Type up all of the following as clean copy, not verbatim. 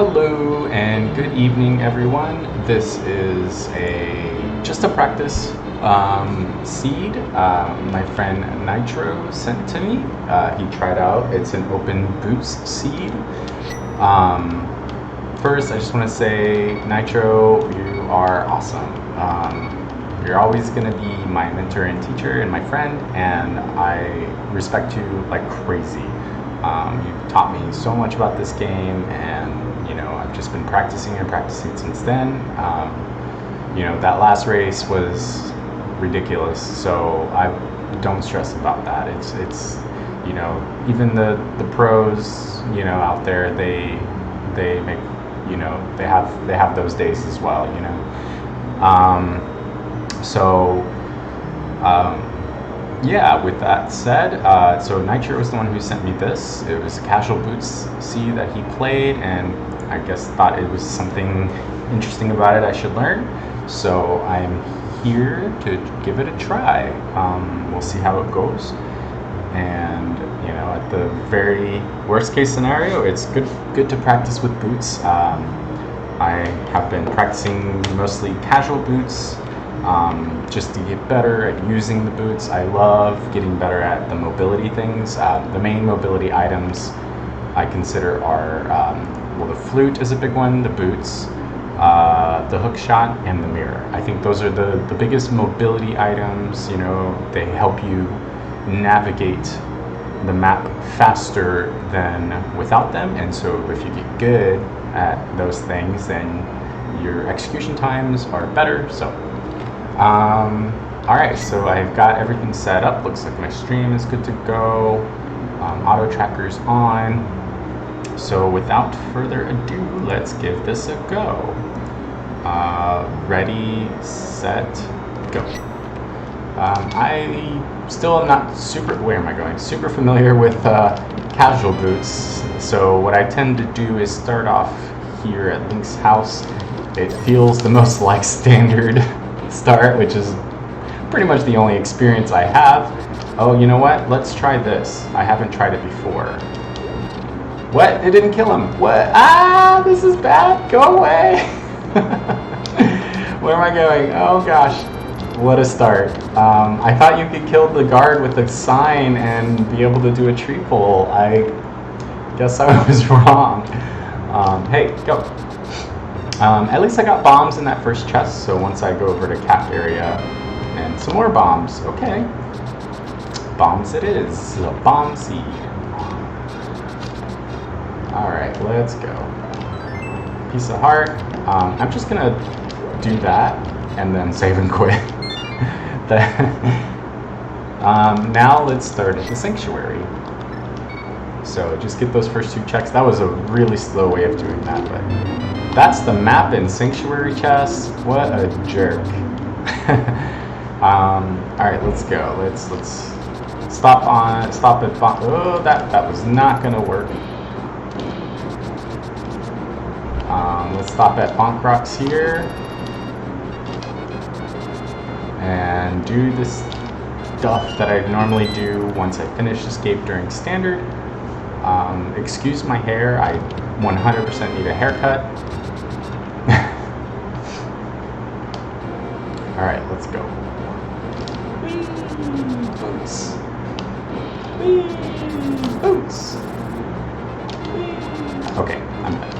Hello and good evening, everyone. This is just a practice seed. My friend Nitro sent to me. He tried out. It's an open boots seed. First, I just want to say, Nitro, you are awesome. You're always going to be my mentor and teacher and my friend, and I respect you like crazy. You've taught me so much about this game, and I've just been practicing and practicing since then. That last race was ridiculous, so I don't stress about that. It's even the pros out there, they make they have those days as well. Yeah, with that said, so Nitro was the one who sent me this. It was a casual boots seed that he played, and I guess thought it was something interesting about it I should learn. So I'm here to give it a try. We'll see how it goes. And at the very worst case scenario, it's good to practice with boots. I have been practicing mostly casual boots. Just to get better at using the boots. I love getting better at the mobility things. The main mobility items I consider are, the flute is a big one, the boots, the hook shot, and the mirror. I think those are the biggest mobility items. They help you navigate the map faster than without them, and so if you get good at those things, then your execution times are better. So alright, so I've got everything set up. Looks like my stream is good to go. Auto tracker's on. So without further ado, let's give this a go. Ready, set, go. I still am not super familiar with casual boots. So what I tend to do is start off here at Link's house. It feels the most like standard start, which is pretty much the only experience I have. Oh, you know what? Let's try this. I haven't tried it before. What? It didn't kill him. What? Ah, this is bad. Go away. Where am I going? Oh gosh. What a start. I thought you could kill the guard with a sign and be able to do a tree pull. I guess I was wrong. Hey, go. At least I got bombs in that first chest, so once I go over to cap area, and some more bombs. Okay. Bombs it is. This is a bomb seed. Alright, let's go. Piece of heart. I'm just gonna do that and then save and quit. Now let's start at the sanctuary. So just get those first two checks. That was a really slow way of doing that, but that's the map in sanctuary chest. What a jerk. Alright, let's go. Let's stop at oh, that was not gonna work. Let's stop at Bonk Rocks here and do this stuff that I normally do once I finish escape during standard. Excuse my hair, I 100% need a haircut. Alright, let's go. Whee! Boots. Whee! Boots. Whee! Okay, I'm done.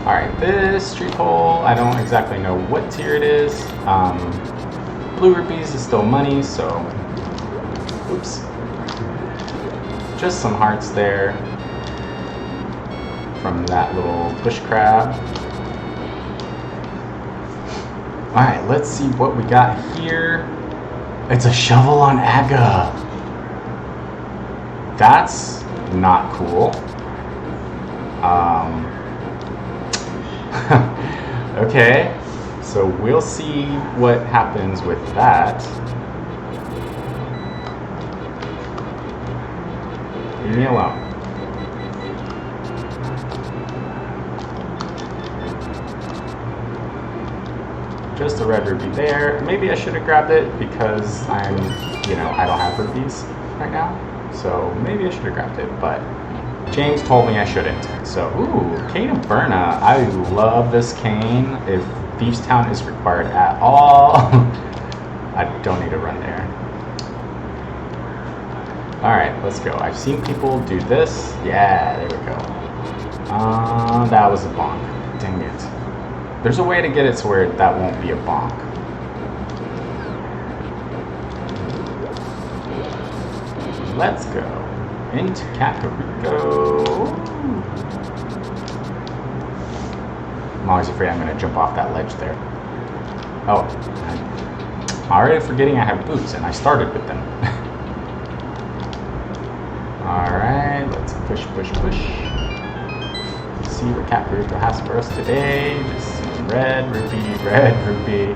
Alright, this street pole, I don't exactly know what tier it is. Blue rupees is still money, so oops. Just some hearts there from that little bush crab. Alright, let's see what we got here. It's a shovel on Aga. That's not cool. Okay, so we'll see what happens with that. Leave me alone. Just a red rupee there. Maybe I should have grabbed it because I don't have rupees right now. So maybe I should have grabbed it, but James told me I shouldn't. So, ooh, Cane of Berna. I love this cane. If Thieves Town is required at all, I don't need to run there. Alright, let's go. I've seen people do this. Yeah, there we go. That was a bonk. Dang it. There's a way to get it to where that won't be a bonk. Let's go. Into Kakariko. I'm always afraid I'm going to jump off that ledge there. Oh, I'm already forgetting I have boots, and I started with them. Alright, let's push. Let's see what Kakariko has for us today. Just some red rupee.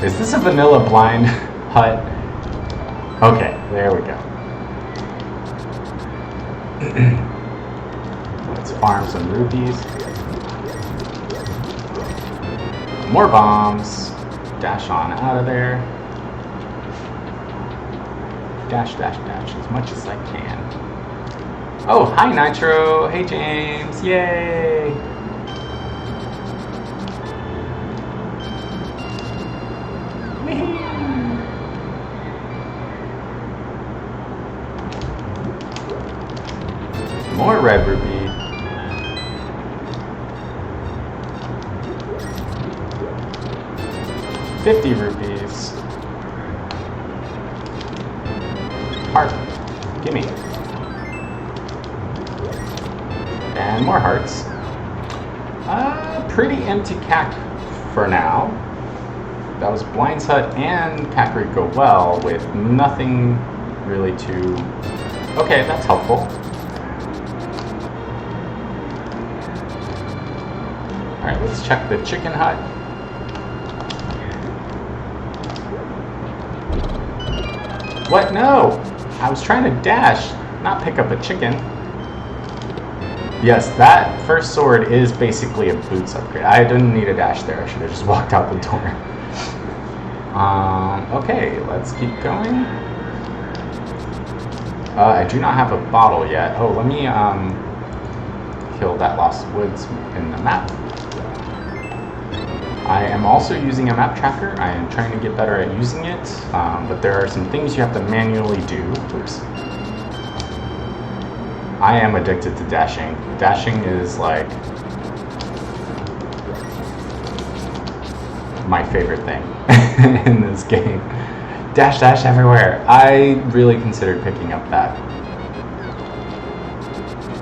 Is this a vanilla blind hut? Okay, there we go. Let's farm some rupees. More bombs. Dash on out of there. Dash as much as I can. Oh, hi Nitro. Hey James. Yay. More red rupee. $50 rupees. Heart. Gimme. And more hearts. Pretty empty cack for now. That was Blind's Hut and Kakariko Well with nothing really to... Okay, that's helpful. Alright, let's check the chicken hut. What? No! I was trying to dash, not pick up a chicken. Yes, that first sword is basically a boots upgrade. I didn't need a dash there. I should have just walked out the door. Okay, let's keep going. I do not have a bottle yet. Oh, let me kill that Lost Woods in the map. I am also using a map tracker. I am trying to get better at using it, but there are some things you have to manually do. Oops. I am addicted to dashing. Dashing is like my favorite thing in this game. Dash everywhere. I really considered picking up that.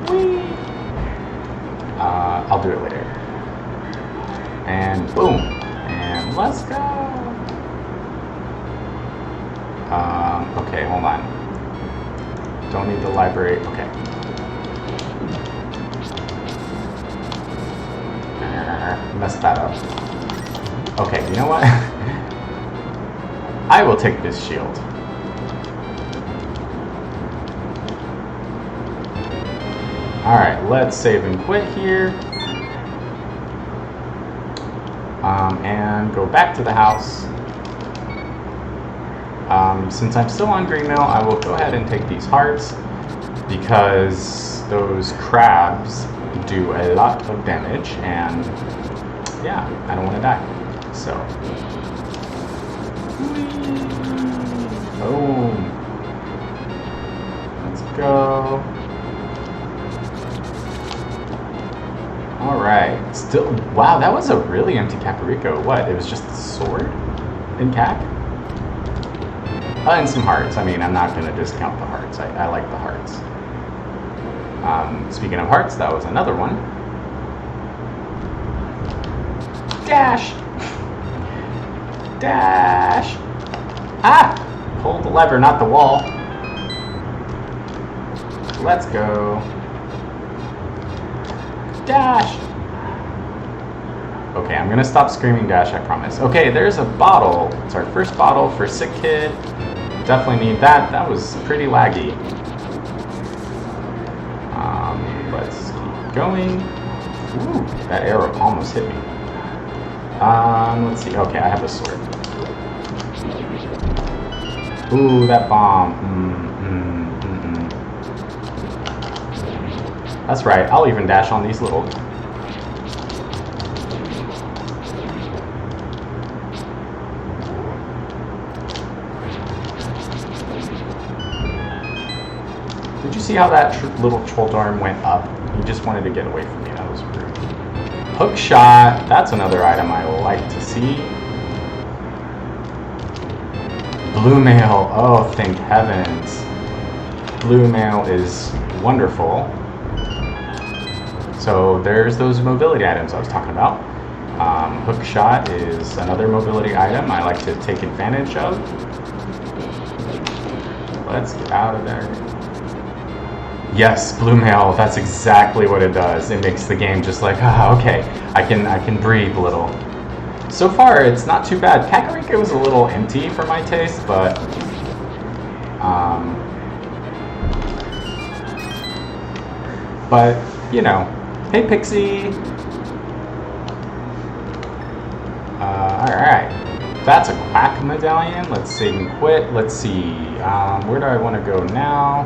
Whee! I'll do it later. And boom, and let's go. Okay, hold on. Don't need the library. Okay. Messed that up. Okay, you know what? I will take this shield. Alright, let's save and quit here. And go back to the house. Since I'm still on Green Mill, I will go ahead and take these hearts because those crabs do a lot of damage, and yeah, I don't want to die. So, boom. Let's go. Alright, still, wow, that was a really empty Kakariko. What, it was just the sword in Kak? And some hearts. I mean, I'm not going to discount the hearts. I like the hearts. Speaking of hearts, that was another one. Dash! Dash! Ah! Hold the lever, not the wall. Let's go. Dash! Okay, I'm gonna stop screaming dash, I promise. Okay, there's a bottle. It's our first bottle for Sick Kid. Definitely need that. That was pretty laggy. Let's keep going. Ooh, that arrow almost hit me. Let's see. Okay, I have a sword. Ooh, that bomb. That's right, I'll even dash on these little... Did you see how that little troll dorm went up? He just wanted to get away from me. That was rude. Hook shot. That's another item I like to see. Blue mail. Oh, thank heavens. Blue mail is wonderful. So there's those mobility items I was talking about. Hook shot is another mobility item I like to take advantage of. Let's get out of there. Yes, blue mail, that's exactly what it does. It makes the game just like, okay, I can breathe a little. So far, it's not too bad. Kakarika was a little empty for my taste, but you know, hey Pixie. Alright, that's a quack medallion. Let's save and quit. Let's see, where do I want to go now?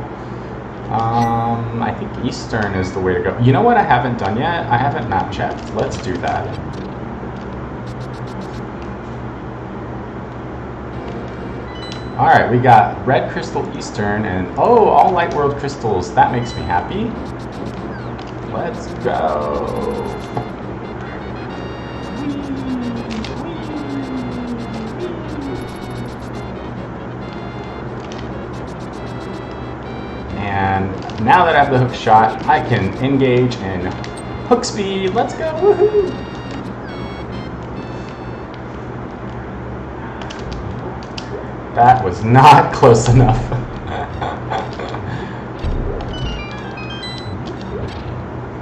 I think Eastern is the way to go. You know what I haven't done yet? I haven't map checked. Let's do that. Alright, we got Red Crystal Eastern and all Light World Crystals. That makes me happy. Let's go. And now that I have the hook shot, I can engage in hook speed. Let's go, woohoo! That was not close enough.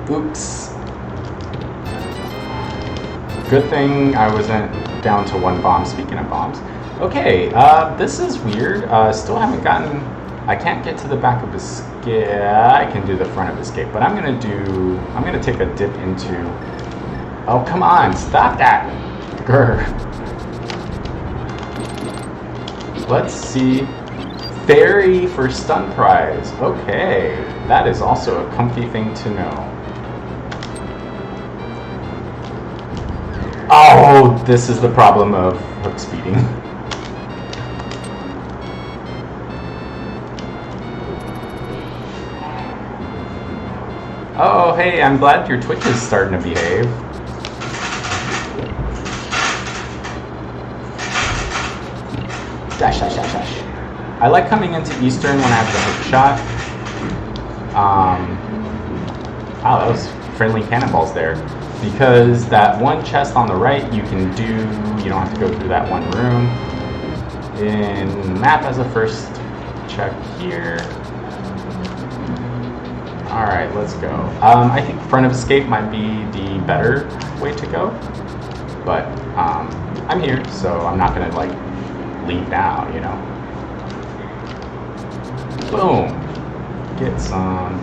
Oops. Good thing I wasn't down to one bomb, speaking of bombs. Okay, this is weird. Still haven't gotten... I can't get to the back of escape. I can do the front of escape, but I'm gonna take a dip into... Oh, come on, stop that! Grr. Let's see. Fairy for stun prize. Okay, that is also a comfy thing to know. Oh, this is the problem of hook speeding. Oh, hey, I'm glad your Twitch is starting to behave. Dash, dash, dash, dash. I like coming into Eastern when I have the hook shot. Wow, that was friendly cannonballs there. Because that one chest on the right you can do, you don't have to go through that one room. In map as a first check here. Alright, let's go. I think front of escape might be the better way to go. But I'm here, so I'm not gonna like leave now, you know. Boom. Get some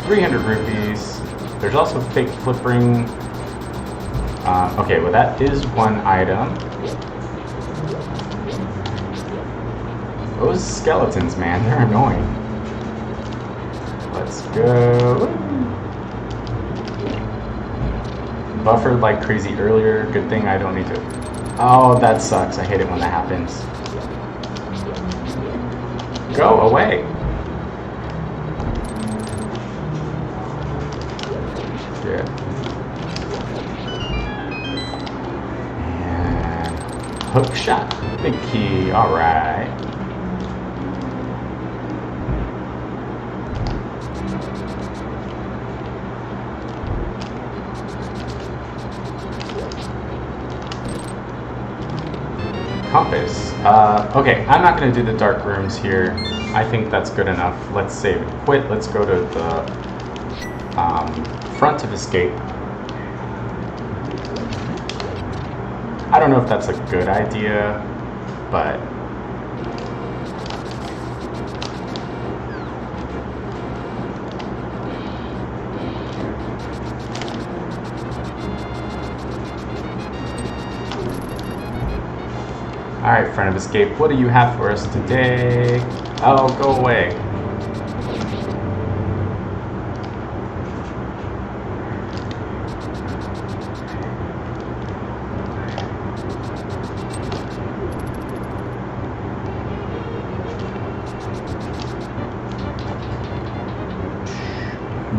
300 rupees. There's also fake flip ring. Okay, well that is one item. Those skeletons, man, they're annoying. Let's go. Buffered like crazy earlier. Good thing I don't need to. Oh, that sucks. I hate it when that happens. Go away. Good. And hook shot. Big key. All right. Compass. Okay, I'm not going to do the dark rooms here. I think that's good enough. Let's save and quit. Let's go to the front of escape. I don't know if that's a good idea, but alright, friend of escape, what do you have for us today? Oh, go away.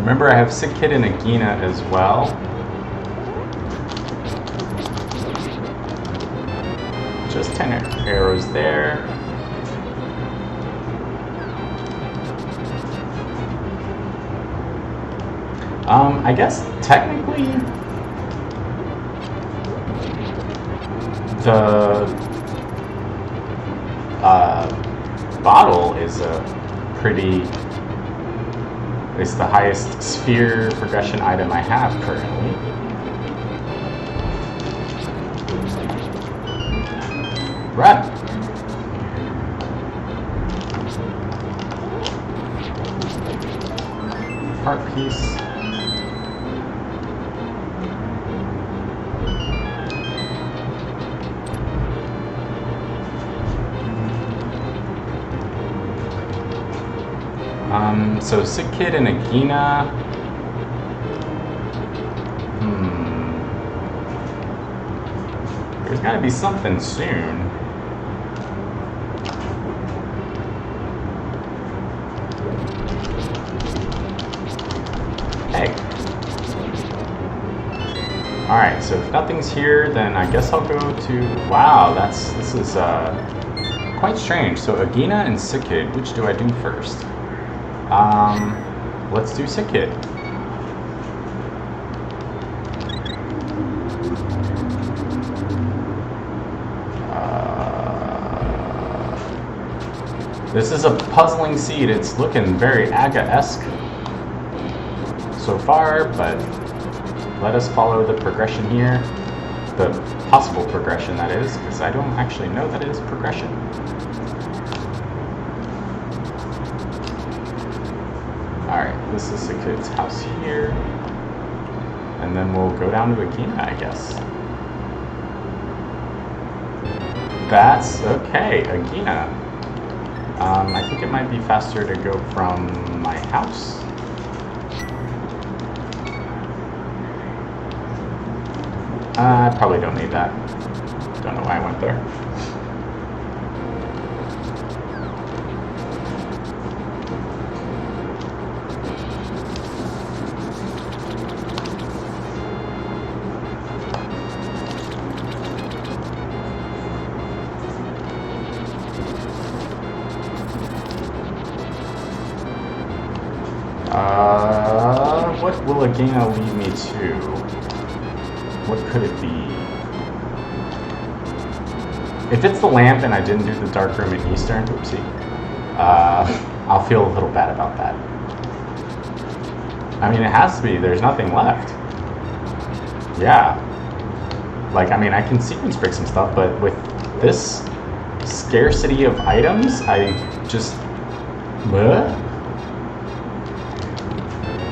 Remember, I have Sick Kid and Agina as well. Just 10 arrows there. I guess technically the bottle is it's the highest sphere progression item I have currently. Run! Heart piece. So Sick Kid and Agina. There's gotta be something soon. Hey. Alright, so if nothing's here, then I guess I'll go to... Wow, this is quite strange. So Agina and Sick Kid, which do I do first? Let's do Sick Kid. This is a puzzling seed. It's looking very Aga-esque so far, but let us follow the progression here. The possible progression, that is, because I don't actually know that it is progression. Alright, this is Sick Kid's house here. And then we'll go down to Agina, I guess. That's okay, Agina. I think it might be faster to go from my house. I probably don't need that. Don't know why I went there. What will Agina lead me to? What could it be? If it's the lamp and I didn't do the dark room in Eastern, oopsie, I'll feel a little bad about that. I mean, it has to be. There's nothing left. Yeah. Like, I mean, I can sequence break some stuff, but with this scarcity of items, I just...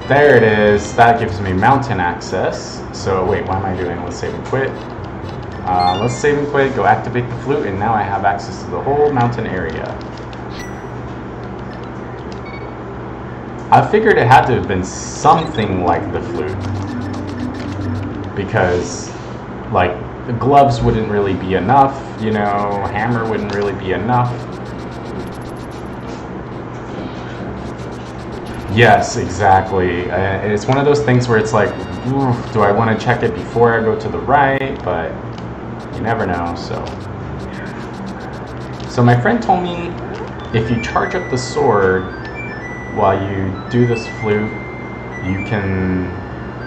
There it is. That gives me mountain access. So wait, what am I doing? Let's save and quit. Let's save and quit, go activate the flute, and now I have access to the whole mountain area. I figured it had to have been something like the flute. Because, like, the gloves wouldn't really be enough, you know, hammer wouldn't really be enough. Yes, exactly. It's one of those things where it's like, oof, do I want to check it before I go to the right? But you never know, So my friend told me if you charge up the sword while you do this flute,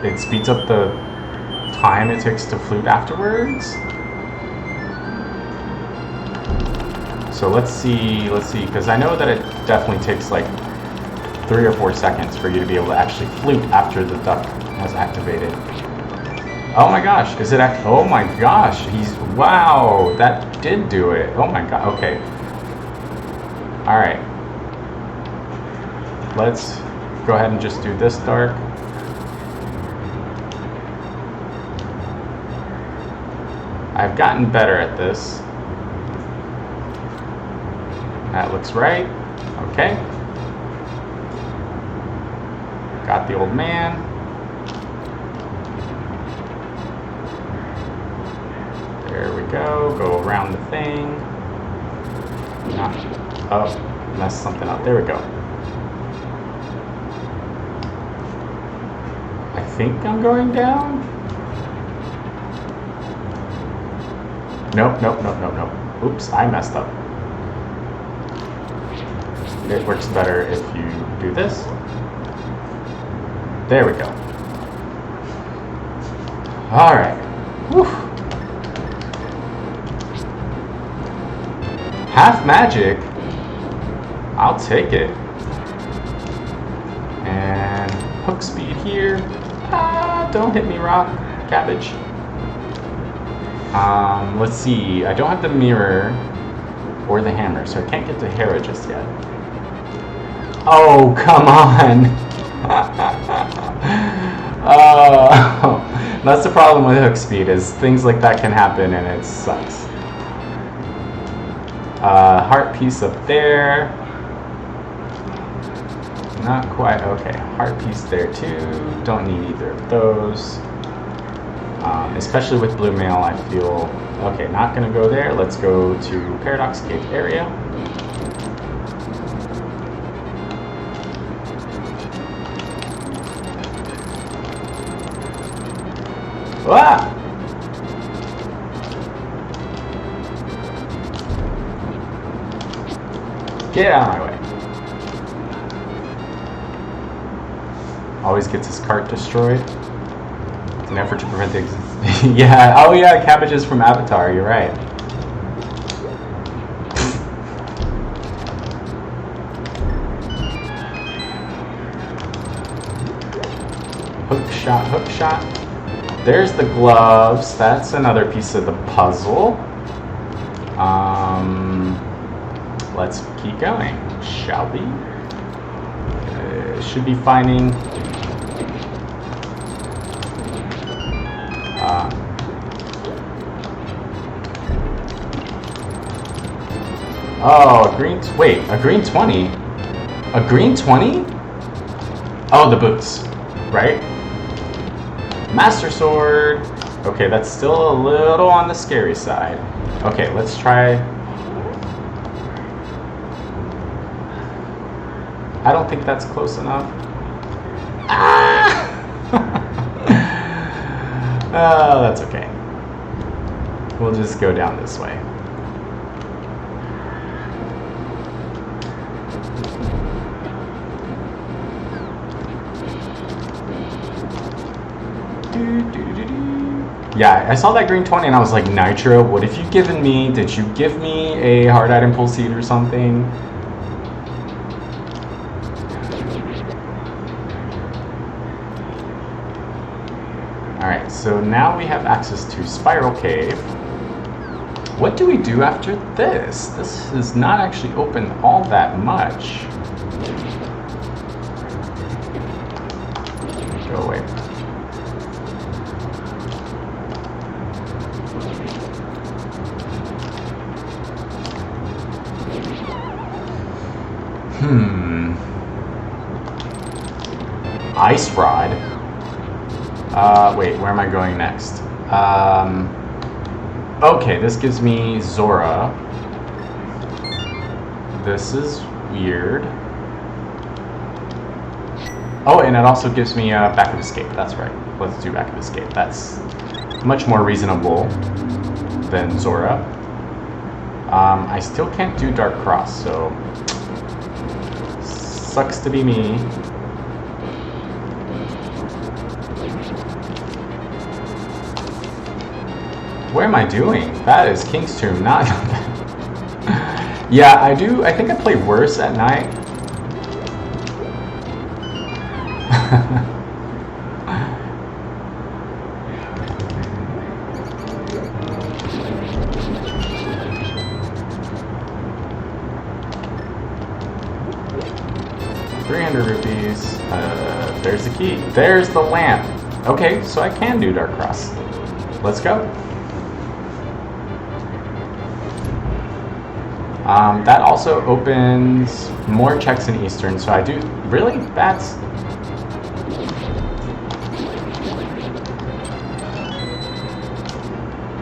it speeds up the time it takes to flute afterwards. So let's see, because I know that it definitely takes like 3 or 4 seconds for you to be able to actually flute after the duck has activated. Oh my gosh, is it oh my gosh, wow, that did do it. Oh my god, okay. Alright. Let's go ahead and just do this dark. I've gotten better at this. That looks right. Okay. Got the old man. There we go. Go around the thing. Oh, messed something up. There we go. think I'm going down. Nope, nope, nope, nope, nope. Oops, I messed up. It works better if you do this. There we go. All right. Whew. Half magic. I'll take it. And hook speed here. Ah, don't hit me, rock. Cabbage. Let's see. I don't have the mirror or the hammer, so I can't get to Hera just yet. Oh, come on. That's the problem with hook speed, is things like that can happen and it sucks. Heart piece up there. Not quite, okay. Heart piece there too. Don't need either of those. Especially with blue mail, I feel, okay, not gonna go there. Let's go to Paradox Cave area. Ah! Get out of my way. Always gets his cart destroyed. It's an effort to prevent the yeah, oh yeah, cabbages from Avatar, you're right. Hook shot, hook shot. There's the gloves. That's another piece of the puzzle. Let's keep going, shall we? Should be finding. Oh, a green. Wait, a green 20. A green 20? Oh, the boots, right? Master Sword. Okay, that's still a little on the scary side. Okay, let's try. I don't think that's close enough. Ah! Oh, that's okay. We'll just go down this way. Yeah, I saw that green 20 and I was like, Nitro, what have you given me? Did you give me a hard item pull seed or something? Alright, so now we have access to Spiral Cave. What do we do after this? This is not actually open all that much. Go away. Ice Rod. Wait, where am I going next? Okay, this gives me Zora. This is weird. Oh, and it also gives me Back of Escape. That's right. Let's do Back of Escape. That's much more reasonable than Zora. I still can't do Dark Cross, so sucks to be me. What am I doing? That is King's Tomb, not yeah, I think I play worse at night. $300. There's the key. There's the lamp. Okay, so I can do Dark Cross. Let's go. That also opens more checks in Eastern, so I do... Really? That's...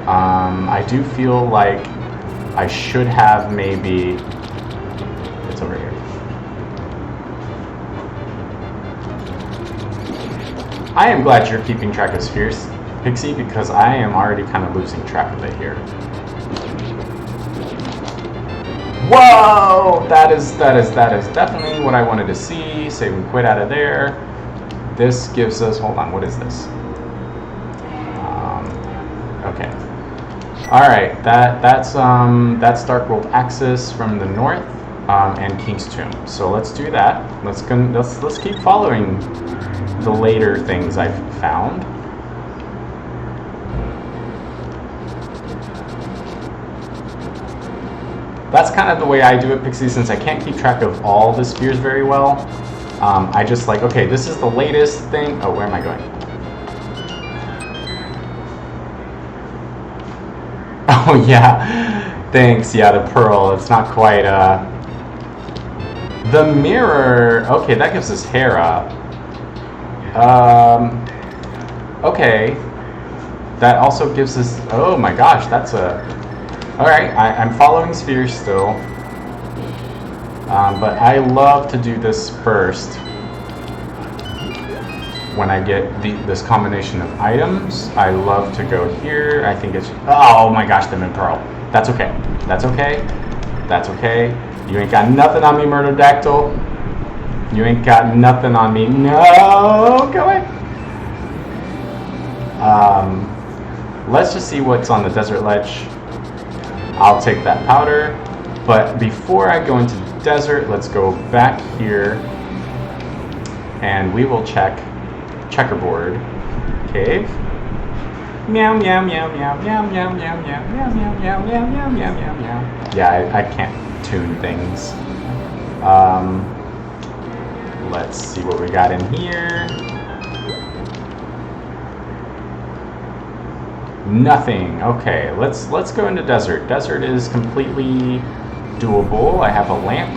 I do feel like I should have maybe... It's over here. I am glad you're keeping track of spheres, Pixie, because I am already kind of losing track of it here. Whoa! That is definitely what I wanted to see. Save and quit out of there. This gives us, hold on, what is this? Okay. All right, that's Dark World Axis from the north, and King's Tomb. So let's do that. Let's keep following the later things I've found. That's kind of the way I do it, Pixie, since I can't keep track of all the spheres very well. I just like, okay, this is the latest thing. Oh, where am I going? Oh, yeah. Thanks. Yeah, the pearl. It's not quite, the mirror. Okay, that gives us Hera. Okay. That also gives us, oh my gosh, that's a... Alright, I'm following spheres still. But I love to do this first when I get this combination of items. I love to go here. I think it's... Oh my gosh, the Mint Pearl. That's okay. That's okay. That's okay. You ain't got nothing on me, Murderodactyl. You ain't got nothing on me. No! Go away. Let's just see what's on the desert ledge. I'll take that powder. But before I go into the desert, let's go back here. And we will check checkerboard cave. Meow meow meow meow meow meow meow meow meow meow meow meow meow meow meow meow. Yeah, I can't tune things. Let's see what we got in here. Nothing. Okay, let's go into desert. Desert is completely doable. I have a lamp.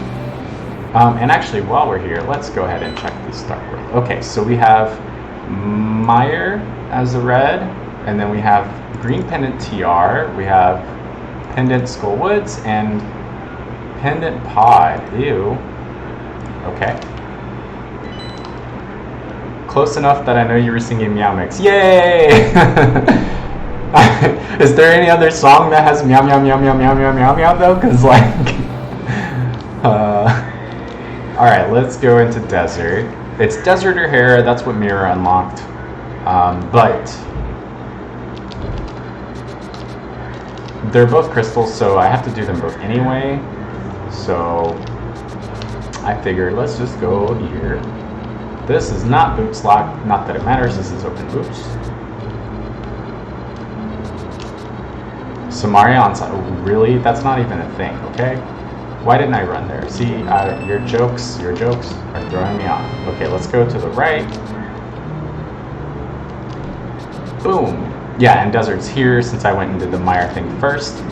And actually, while we're here, let's go ahead and check this Dark World. Okay, so we have Mire as a red, and then we have Green Pendant TR, we have Pendant Skull Woods, and Pendant Pod. Ew. Okay. Close enough that I know you were singing Meow Mix. Yay! Is there any other song that has meow meow meow meow meow meow meow meow though? Cause like, all right, let's go into desert. It's desert or Hera. That's what Mirror unlocked. But they're both crystals, so I have to do them both anyway. So I figured let's just go here. This is not boots lock. Not that it matters. This is open boots. Samaria on side. Really? That's not even a thing, okay? Why didn't I run there? See, your jokes are throwing me off. Okay, let's go to the right. Boom. Yeah, and desert's here since I went and did the Mire thing first.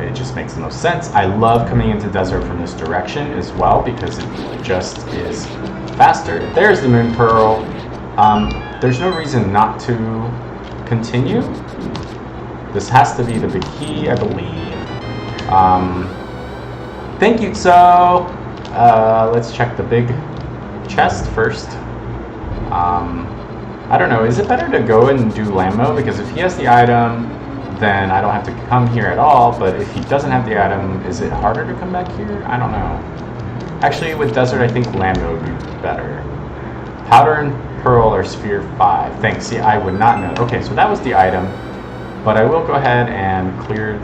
It just makes the most sense. I love coming into desert from this direction as well because it just is faster. There's the Moon Pearl. There's no reason not to continue. This has to be the big key, I believe. Thank you, so let's check the big chest first. I don't know, is it better to go and do Lambo? Because if he has the item, then I don't have to come here at all, but if he doesn't have the item, is it harder to come back here? I don't know. Actually, with desert, I think Lambo would be better. Powder and Pearl are Sphere 5. Thanks, see, I would not know. Okay, so that was the item, but I will go ahead and clear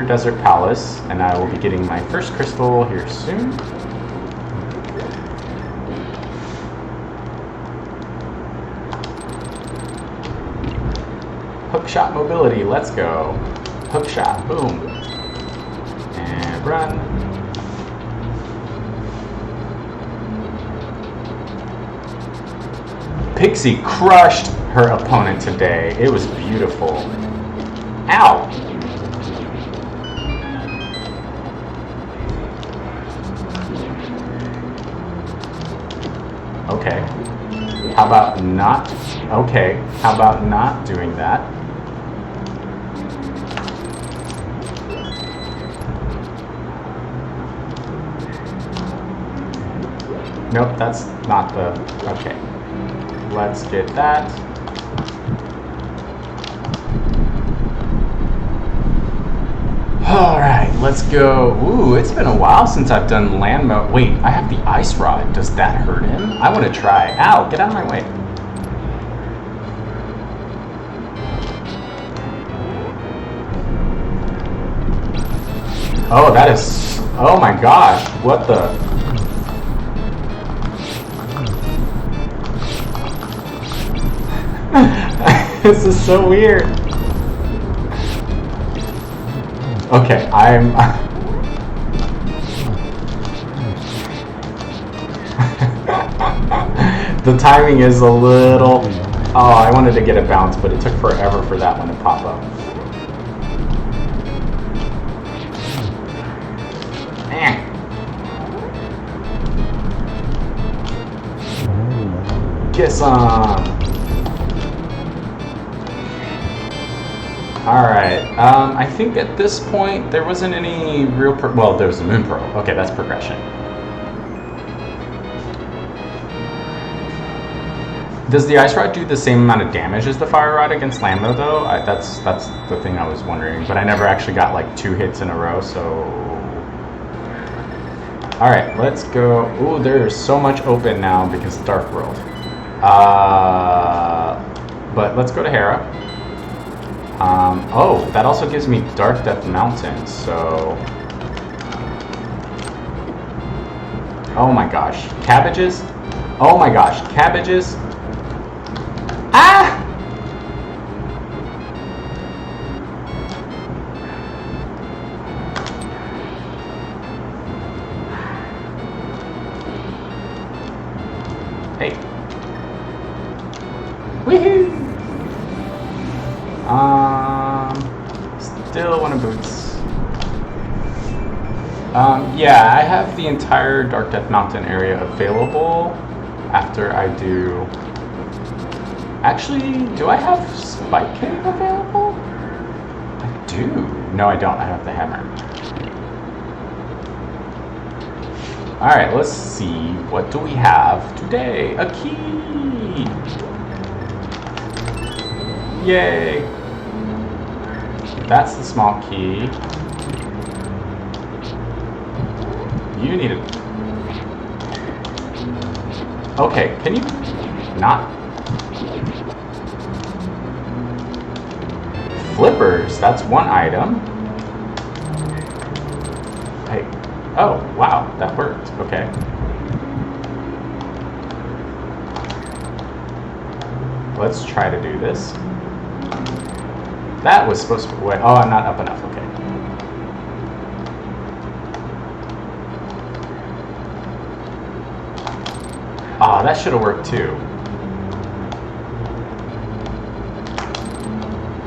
Desert Palace, and I will be getting my first crystal here soon. Hookshot mobility, let's go. Hookshot, boom. And run. Pixie crushed her opponent today. It was beautiful. Ow! Okay. How about not? Okay. How about not doing that? Nope, that's not the... Okay. Let's get that. Alright, let's go. Ooh, it's been a while since I've done land mode. Wait, I have the ice rod. Does that hurt him? I want to try. Ow, get out of my way. Oh, that is... Oh my gosh, what the... This is so weird. Okay, I'm... The timing is a little... Oh, I wanted to get a bounce, but it took forever for that one to pop up. Get some! Alright, I think at this point there wasn't any real... well, there was a Moon Pearl. Okay, that's progression. Does the Ice Rod do the same amount of damage as the Fire Rod against Lambo, though? That's the thing I was wondering, but I never actually got like 2 hits in a row, so... Alright, let's go... Ooh, there's so much open now because of Dark World. But let's go to Hera. Oh, that also gives me Dark Death Mountain, so... Oh my gosh. Cabbages? Oh my gosh. Cabbages? Ah! Hey. Woohoo! Still one of boots. Yeah, I have the entire Dark Death Mountain area available after I do... Actually, do I have Spike Cave available? I do. No, I don't. I have the hammer. Alright, let's see. What do we have today? A key! Yay! That's the small key. You need it. Okay, can you not? Flippers, that's one item. Hey. Oh, wow, that worked. Okay. Let's try to do this. That was supposed to... Wait, oh, I'm not up enough. Okay. Ah, that should have worked too.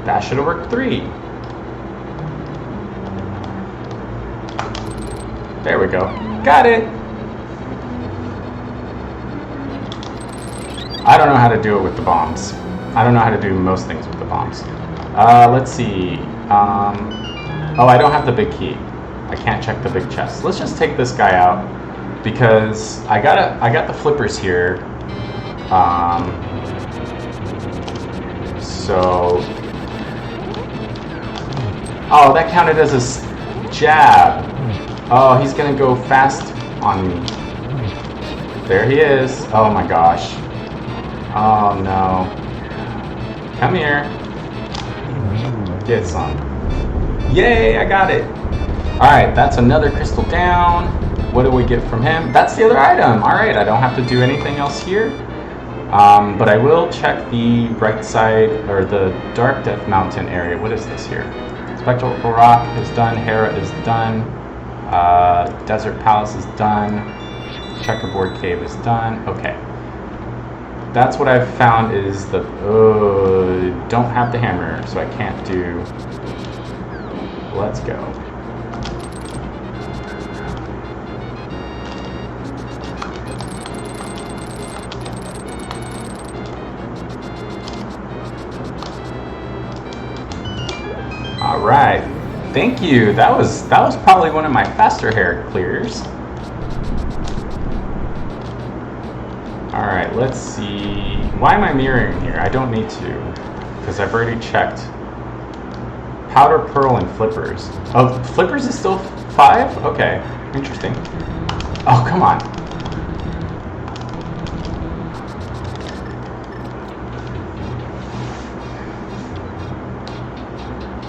That should have worked 3. There we go. Got it! I don't know how to do it with the bombs. I don't know how to do most things with the bombs. Let's see. Oh, I don't have the big key. I can't check the big chest. Let's just take this guy out because I got the flippers here. So... Oh, that counted as a jab. Oh, he's gonna go fast on me. There he is. Oh my gosh. Oh no. Come here. Get some. Yay, I got it. Alright, that's another crystal down. What do we get from him? That's the other item. Alright, I don't have to do anything else here. But I will check the right side, or the Dark Death Mountain area. What is this here? Spectral Rock is done. Hera is done. Desert Palace is done. Checkerboard Cave is done. Okay. That's what I've found is the... don't have the hammer, so I can't do... Let's go. All right. Thank you. That was probably one of my faster hair clears. Alright, let's see. Why am I mirroring here? I don't need to, because I've already checked. Powder, Pearl, and Flippers. Oh, Flippers is still 5? Okay, interesting. Oh, come on.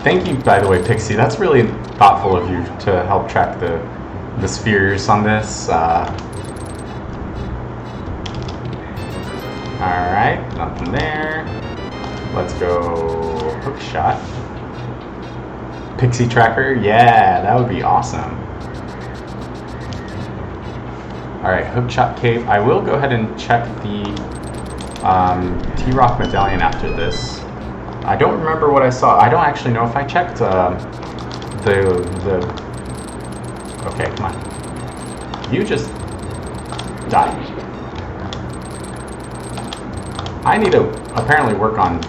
Thank you, by the way, Pixie. That's really thoughtful of you to help track the spheres on this. Alright, nothing there. Let's go hook shot. Pixie tracker, yeah, that would be awesome. Alright, hook shot cave. I will go ahead and check the T-Rock medallion after this. I don't remember what I saw. I don't actually know if I checked the... Okay, come on. You just die. I need to apparently work on...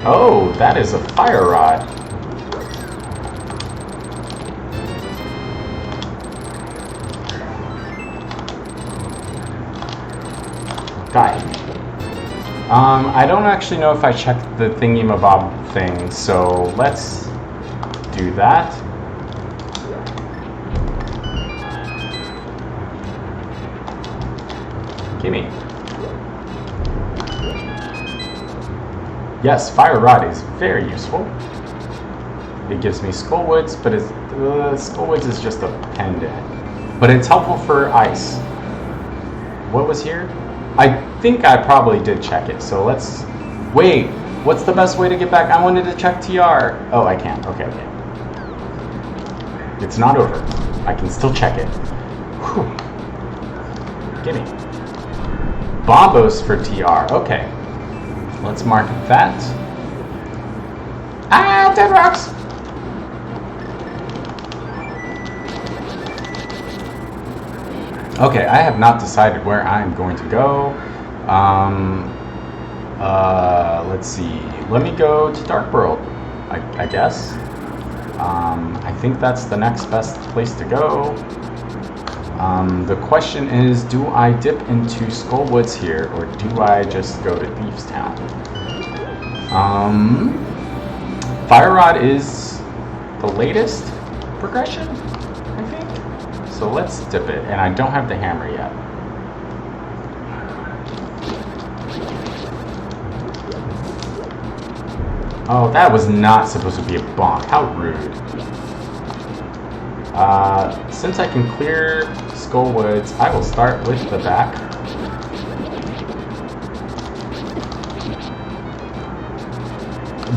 Oh, that is a fire rod. Die. I don't actually know if I checked the thingy-mabob thing, so let's do that. Gimme. Yes, fire rod is very useful. It gives me Skullwoods, but Skullwoods is just a pendant. But it's helpful for ice. What was here? I think I probably did check it, so let's... Wait, what's the best way to get back? I wanted to check TR. Oh, I can't. Okay. It's not over. I can still check it. Whew. Gimme. Bombos for TR. Okay. Let's mark that. Ah, dead rocks! Okay, I have not decided where I'm going to go. Let's see. Let me go to Dark World, I guess. I think that's the next best place to go. The question is, do I dip into Skullwoods here, or do I just go to Thieves Town? Fire Rod is the latest progression, I think. So let's dip it, and I don't have the hammer yet. Oh, that was not supposed to be a bonk. How rude. Since I can clear Skullwoods, I will start with the back.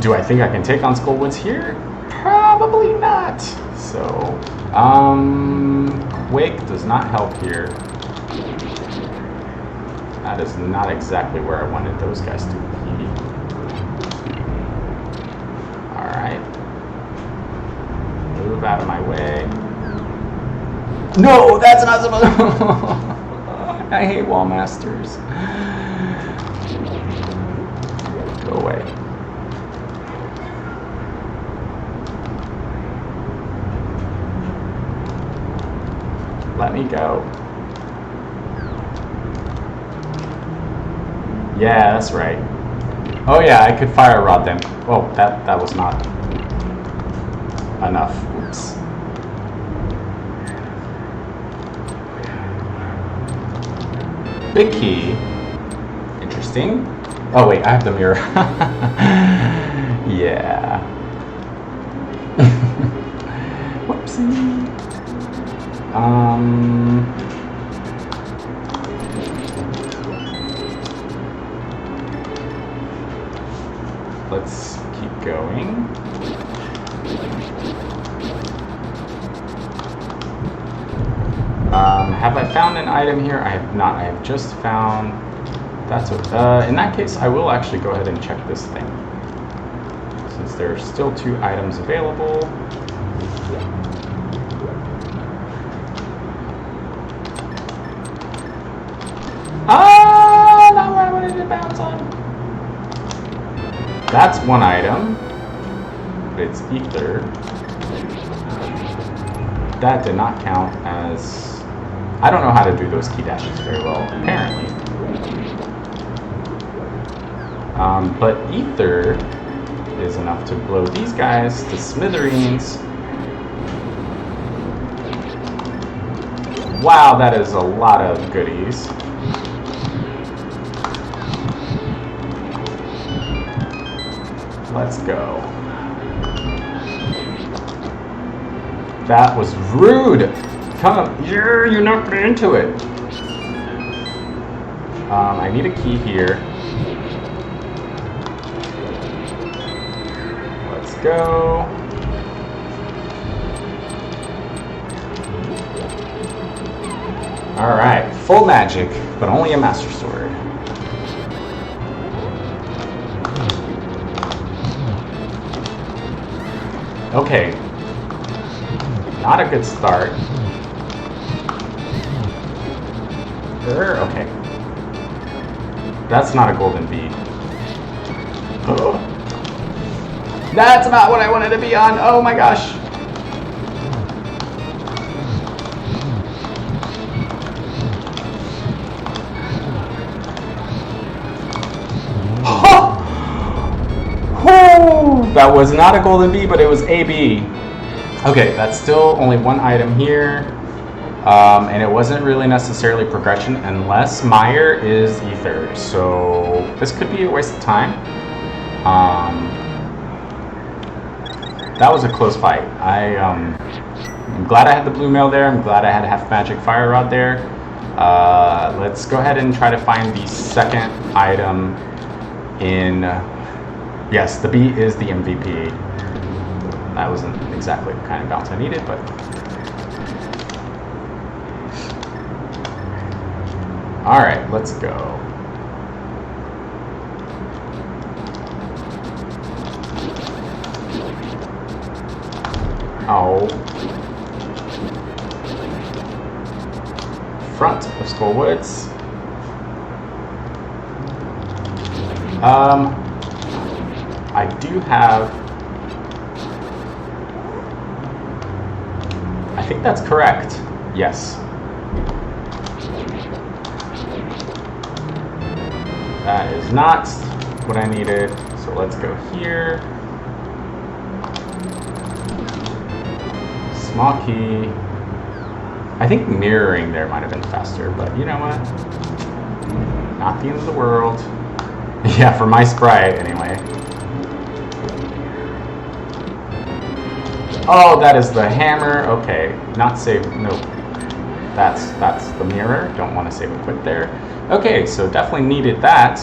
Do I think I can take on Skullwoods here? Probably not. So, Quake does not help here. That is not exactly where I wanted those guys to be. Alright. Move out of my way. No, that's not supposed to... I hate wall masters. Go away. Let me go. Yeah, that's right. Oh yeah, I could fire rod them. Oh, that was not enough. Oops. Big key. Interesting. Oh wait, I have the mirror. Yeah. Whoopsie. Let's keep going. Have I found an item here? I have not. I have just found... That's what... in that case, I will actually go ahead and check this thing. Since there are still 2 items available. Ah! Not where I wanted to bounce on. That's 1 item. It's ether. That did not count as... I don't know how to do those key dashes very well, apparently. But ether is enough to blow these guys to smithereens. Wow, that is a lot of goodies. Let's go. That was rude. Come, you're not into it. I need a key here. Let's go. All right, full magic, but only a master sword. Okay, not a good start. Okay. That's not a golden bead. That's not what I wanted to be on. Oh my gosh. That was not a golden bee, but it was a bee. Okay, that's still only one item here. And it wasn't really necessarily progression unless Meyer is ether. So this could be a waste of time. That was a close fight. I'm glad I had the blue mail there. I'm glad I had half magic fire rod there. Let's go ahead and try to find the second item in... Yes, the bee is the MVP. That wasn't exactly the kind of bounce I needed, but... Alright, let's go. Oh. Front of Skull Woods. I do have... I think that's correct. Yes. That is not what I needed. So let's go here. Small key. I think mirroring there might have been faster, but you know what? Not the end of the world. Yeah, for my sprite anyway. Oh, that is the hammer. Okay, not save. Nope. That's the mirror. Don't want to save a quit there. Okay, so definitely needed that.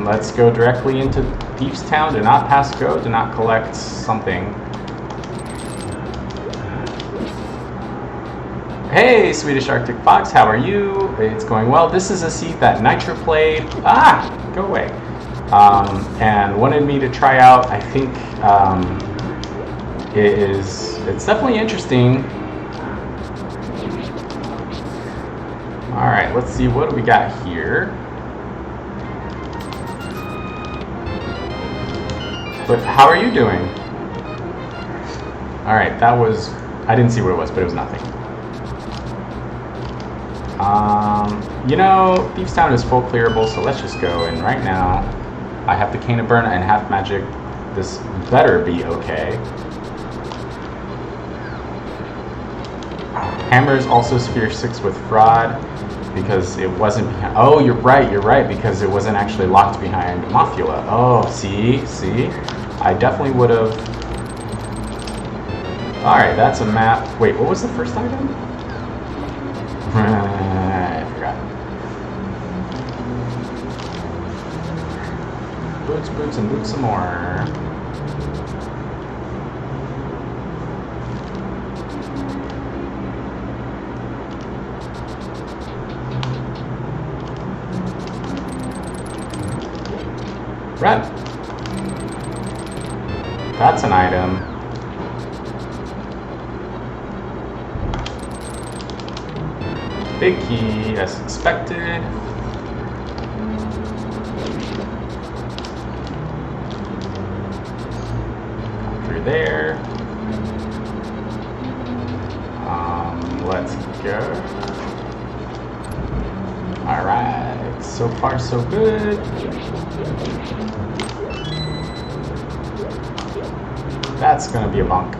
Let's go directly into Thieves Town. Do not pass go. Do not collect something. Hey, Swedish Arctic Fox, how are you? It's going well. This is a seed that Nitro played. Go away. And wanted me to try out. I think it's definitely interesting. All right, let's see, what do we got here? But how are you doing? All right, that was, I didn't see what it was, but it was nothing. You know, Thieves Town is full clearable, so let's just go. And right now, I have the Cane of Burn and half magic. This better be okay. Hammer is also Sphere 6 with fraud because it wasn't behind. Oh, you're right, because it wasn't actually locked behind Mothula. Oh, see? I definitely would have. Alright, that's a map. Wait, what was the first item? I forgot. Boots, and boots some more. Red. That's an item. Big key, as expected. Through there. Let's go. Alright, so far so good. That's gonna be a bunk,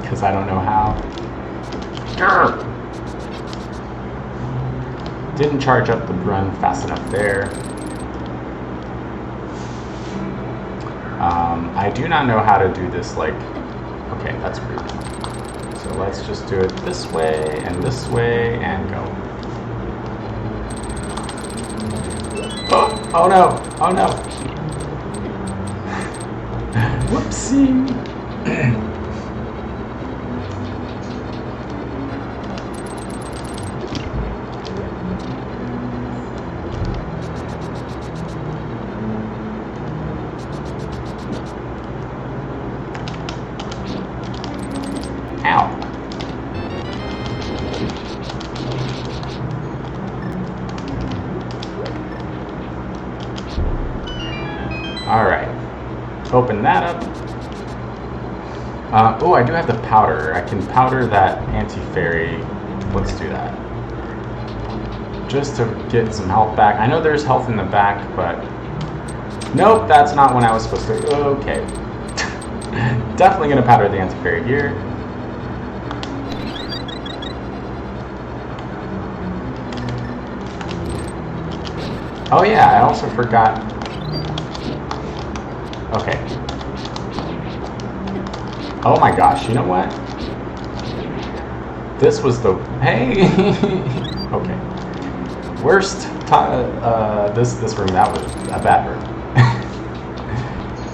because I don't know how. Didn't charge up the run fast enough there. I do not know how to do this, like, okay, that's rude. So let's just do it this way, and go. Oh no, oh no. Whoopsie. Ow. Alright. Open that up. Oh, I do have the powder. I can powder that anti-fairy. Let's do that. Just to get some health back. I know there's health in the back, but... Nope, that's not when I was supposed to... Okay. Definitely going to powder the anti-fairy here. Oh yeah, I also forgot. Okay. Oh my gosh, you know what? This was the... Hey! Okay. Worst this room, that was a bad room.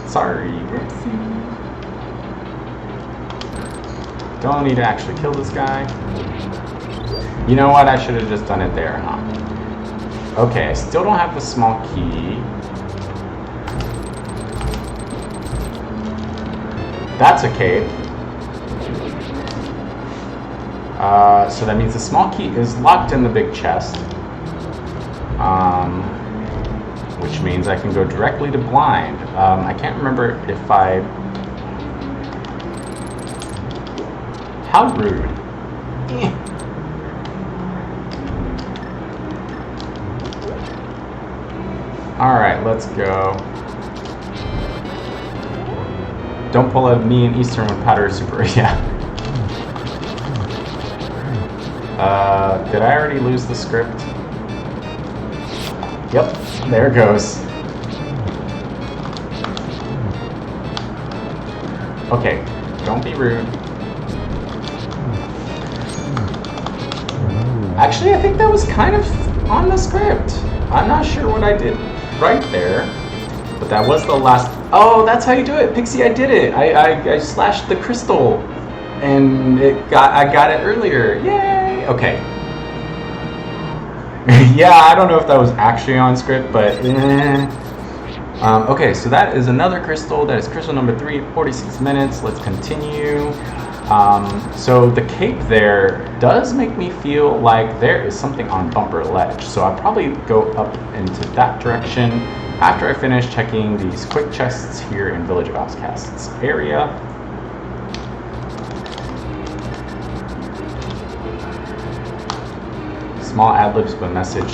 Sorry. Whoopsie. Don't need to actually kill this guy. You know what? I should have just done it there, huh? Okay, I still don't have the small key. That's a cave. So that means the small key is locked in the big chest. Which means I can go directly to blind. I can't remember if I... How rude. Alright, let's go. Don't pull a me in Eastern when powder is super... Yeah. Did I already lose the script? Yep, there it goes. Okay, don't be rude. Actually, I think that was kind of on the script. I'm not sure what I did right there, but that was the last... Oh, that's how you do it, Pixie, I did it. I slashed the crystal, and I got it earlier. Yay! Okay. Yeah, I don't know if that was actually on script, but okay, so that is another crystal. That is crystal number 3, 46 minutes. Let's continue. So the cape there does make me feel like there is something on Bumper Ledge. So I'll probably go up into that direction after I finish checking these quick chests here in Village of Outcasts area. Small ad-libs, but message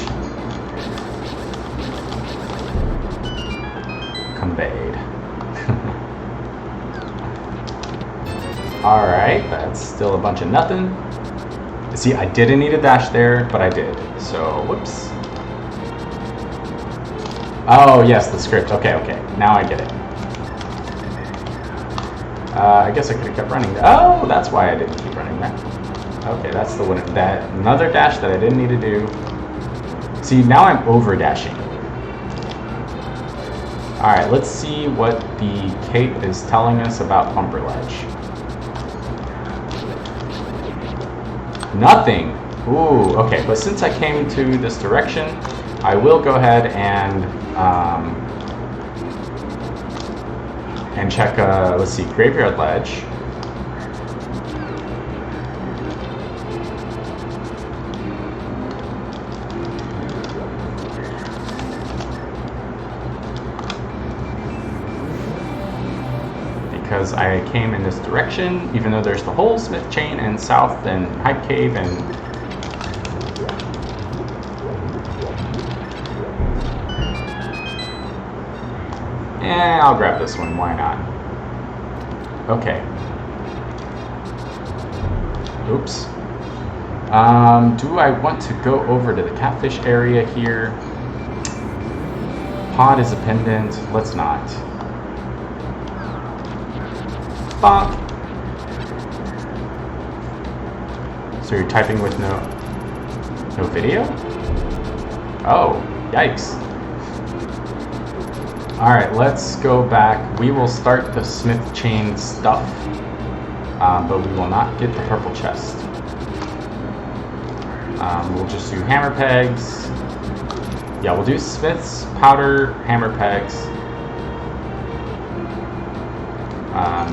conveyed. Alright, that's still a bunch of nothing. See, I didn't need a dash there, but I did. So, whoops. Oh, yes, the script. Okay, okay. Now I get it. I guess I could have kept running. Oh, that's why I didn't keep running that. Okay, that's the one. That another dash that I didn't need to do. See, now I'm over dashing. All right, let's see what the cape is telling us about Bumper Ledge. Nothing. Ooh, okay. But since I came to this direction, I will go ahead and check. Let's see, Graveyard Ledge. Because I came in this direction, even though there's the whole Smith Chain and South and Hype Cave and... I'll grab this one, why not? Okay. Oops. Do I want to go over to the catfish area here? Pod is a pendant. Let's not. Bonk. So you're typing with no video? Oh, yikes. Alright, let's go back. We will start the smith chain stuff, but we will not get the purple chest. We'll just do hammer pegs. Yeah, we'll do smiths, powder, hammer pegs.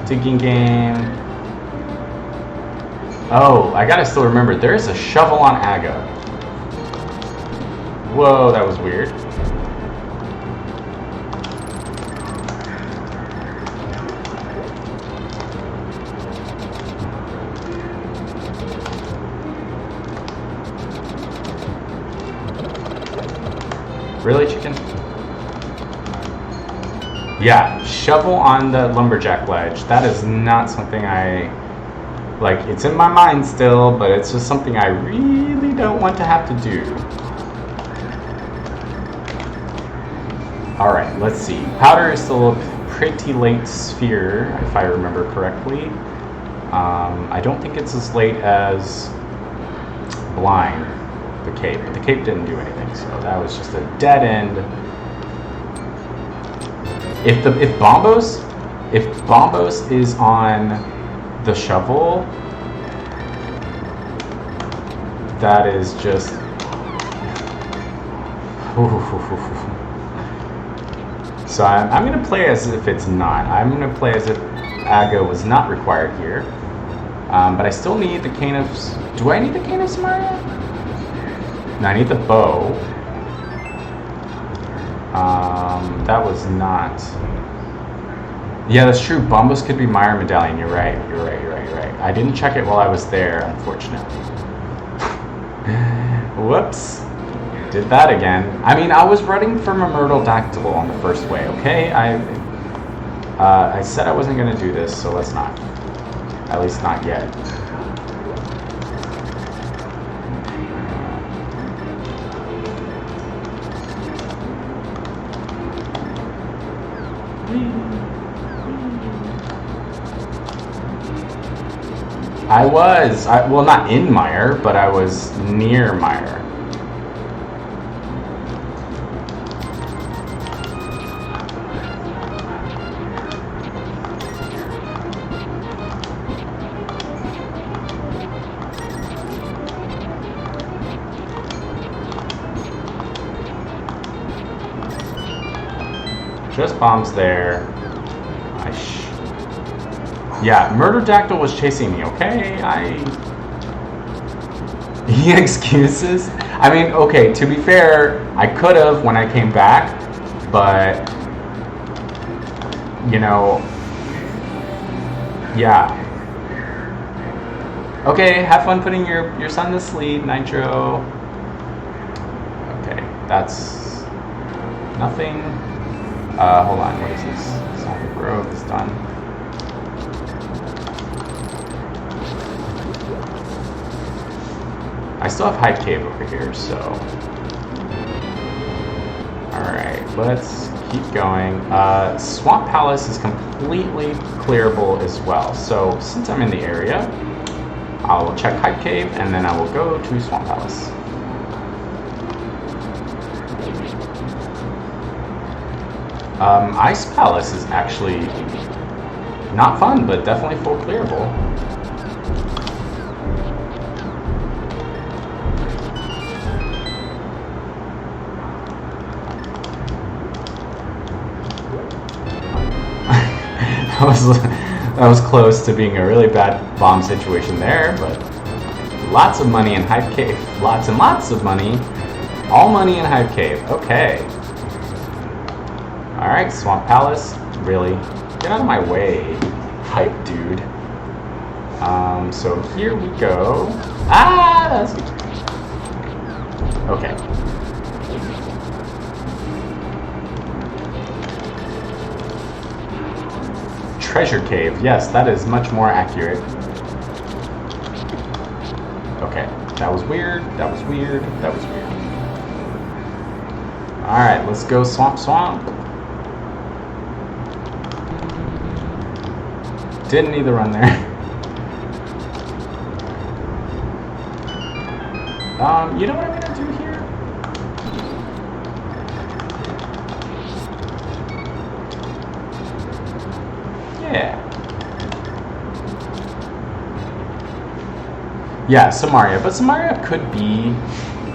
Digging game. Oh, I gotta still remember, there is a shovel on Aga. Whoa, that was weird. Really, chicken? Yeah, shovel on the lumberjack ledge. That is not something I... Like, it's in my mind still, but it's just something I really don't want to have to do. Alright, let's see. Powder is still a pretty late sphere, if I remember correctly. I don't think it's as late as blind, the cape. But the cape didn't do anything, so that was just a dead end. If Bombos is on the shovel, that is just... So I'm going to play as if it's not. I'm going to play as if Aga was not required here. But I still need the cane of... Do I need the cane of Samaria? No, I need the bow. That was not... Yeah, that's true. Bombos could be Meyer Medallion. You're right. You're right. I didn't check it while I was there, unfortunately. Whoops. Did that again. I mean, I was running from a Myrtle Dactyl on the first way, okay? I said I wasn't going to do this, so let's not. At least not yet. Well, not in Mire, but I was near Mire. Just bombs there. Yeah, Murder Dactyl was chasing me, okay? Excuses? I mean, okay, to be fair, I could have when I came back, but, you know, yeah. Okay, have fun putting your son to sleep, Nitro. Okay, that's nothing. Hold on, what is this? Sonic Grove is done. I still have Hyde Cave over here, so... Alright, let's keep going. Swamp Palace is completely clearable as well. So, since I'm in the area, I'll check Hyde Cave, and then I will go to Swamp Palace. Ice Palace is actually not fun, but definitely full clearable. That was close to being a really bad bomb situation there, but lots of money in Hyde Cave. Lots and lots of money. All money in Hyde Cave. Okay. Alright, Swamp Palace. Really? Get out of my way, hype dude. So here we go. Ah! That's... Okay. treasure cave. Yes, that is much more accurate. Okay, that was weird. That was weird. That was weird. Alright, let's go swamp swamp. Didn't need the run there. You know what I'm gonna do here? Yeah, Samaria. But Samaria could be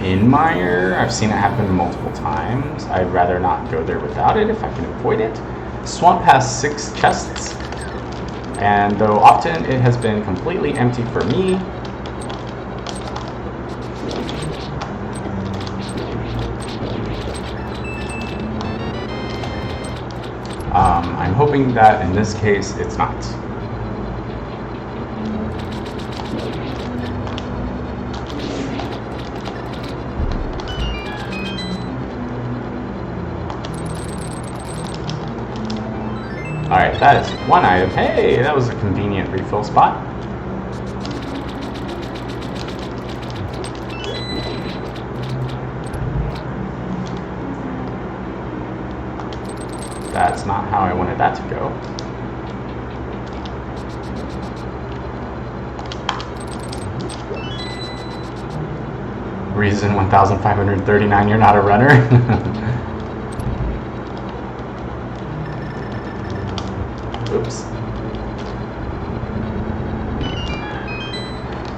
in Mire. I've seen it happen multiple times. I'd rather not go there without it if I can avoid it. Swamp has 6 chests. And though often it has been completely empty for me, I'm hoping that in this case it's not. Alright, that is one item. Hey, that was a convenient refill spot. That's not how I wanted that to go. Reason 1539, you're not a runner. Oops.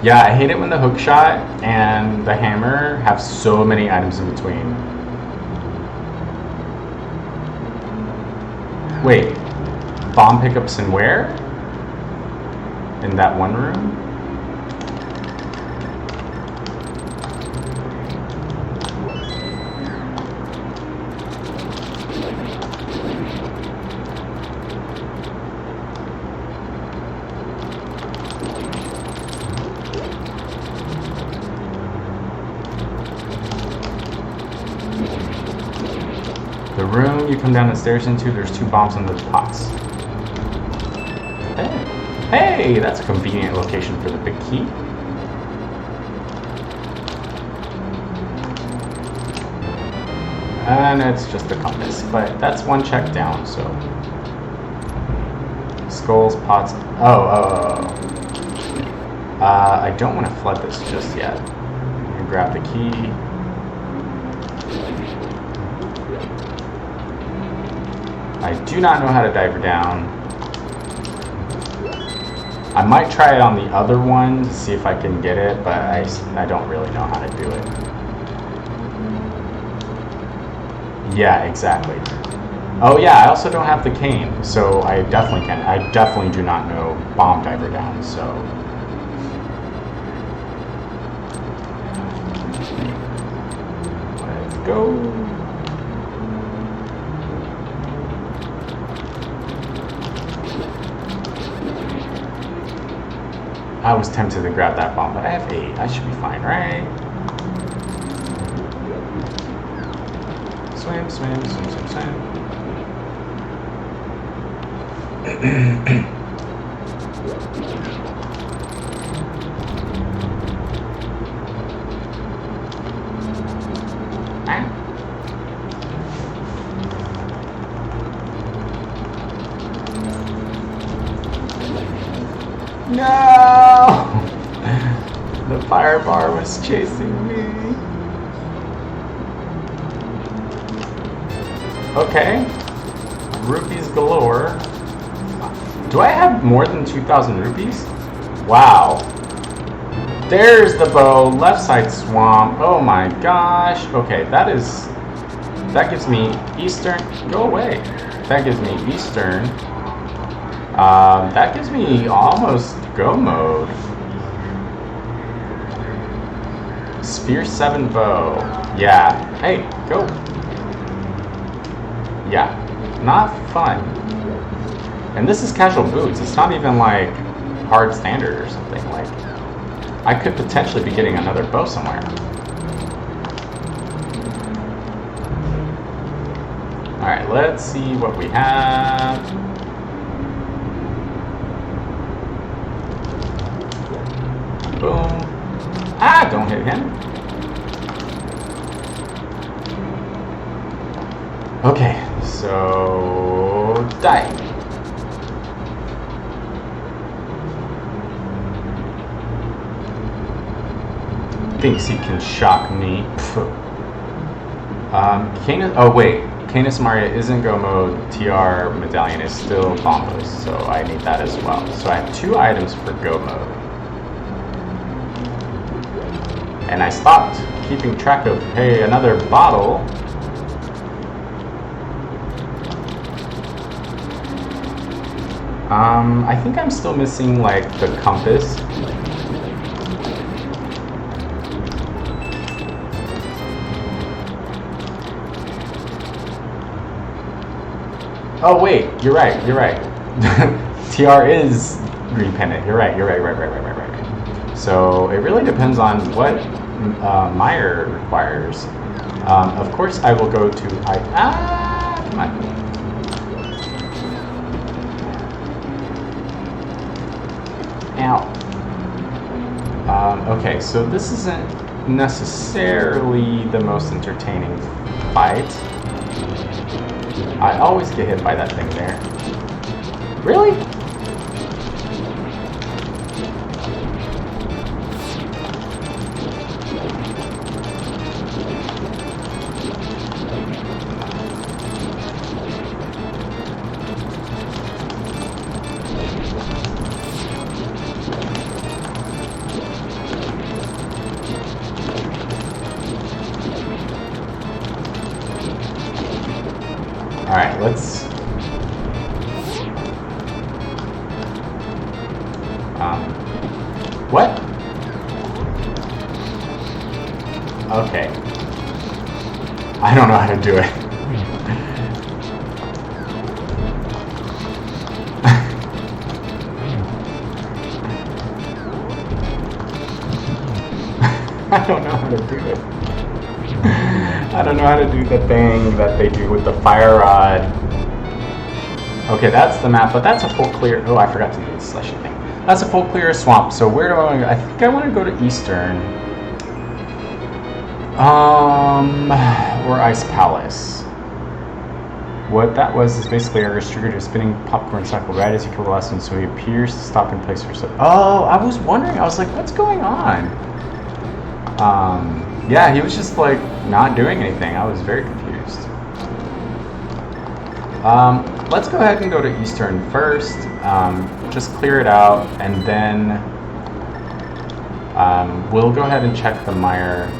Yeah, I hate it when the hook shot and the hammer have so many items in between. Wait, bomb pickups in where? In that one room? The room you come down the stairs into, there's 2 bombs in the pots. Hey, that's a convenient location for the big key. And it's just a compass, but that's 1 check down, so. Skulls, pots. I don't want to flood this just yet. I'm gonna grab the key. I do not know how to diver down. I might try it on the other one to see if I can get it, but I don't really know how to do it. Yeah, exactly. Oh yeah, I also don't have the cane, so I definitely can. I definitely do not know bomb diver down, so. Let's go. I was tempted to grab that bomb, but I have 8. I should be fine, right? Swim, swim, swim, swim, swim. No! The fire bar was chasing me. Okay. Rupees galore. Do I have more than 2,000 rupees? Wow. There's the bow. Left side swamp. Oh my gosh. Okay, that gives me Eastern. Go away. That gives me Eastern. That gives me almost go mode. Sphere 7 bow. Yeah. Hey, go. Yeah. Not fun. And this is casual boots. It's not even like hard standard or something. Like, I could potentially be getting another bow somewhere. Alright, let's see what we have. Ah, don't hit again. Okay, so die. Thinks he can shock me. Canis, oh wait, Canis Maria isn't Go mode. TR medallion is still bombos, so I need that as well. So I have 2 items for Go mode. And I stopped keeping track of, hey, another bottle. I think I'm still missing like the compass. Oh wait, you're right. TR is green pennant. You're right. So it really depends on what Meyer requires. Of course, I will go to come on. Ow. Okay, so this isn't necessarily the most entertaining fight. I always get hit by that thing there. Really? Alright, let's... what? Okay. I don't know how to do it. I don't know how to do it. I don't know how to do the thing that they do with the fire rod. Okay, that's the map, but that's a full clear. Oh, I forgot to do the slushy thing. That's a full clear swamp. So where do I want to go? I think I want to go to Eastern. Or Ice Palace. What that was is basically a triggered a spinning popcorn cycle right as you kill the last one, so he appears to stop in place for so. Oh, I was wondering. I was like, what's going on? Yeah, he was just like not doing anything. I was very confused. Let's go ahead and go to Eastern first. Just clear it out, and then we'll go ahead and check the Meyer.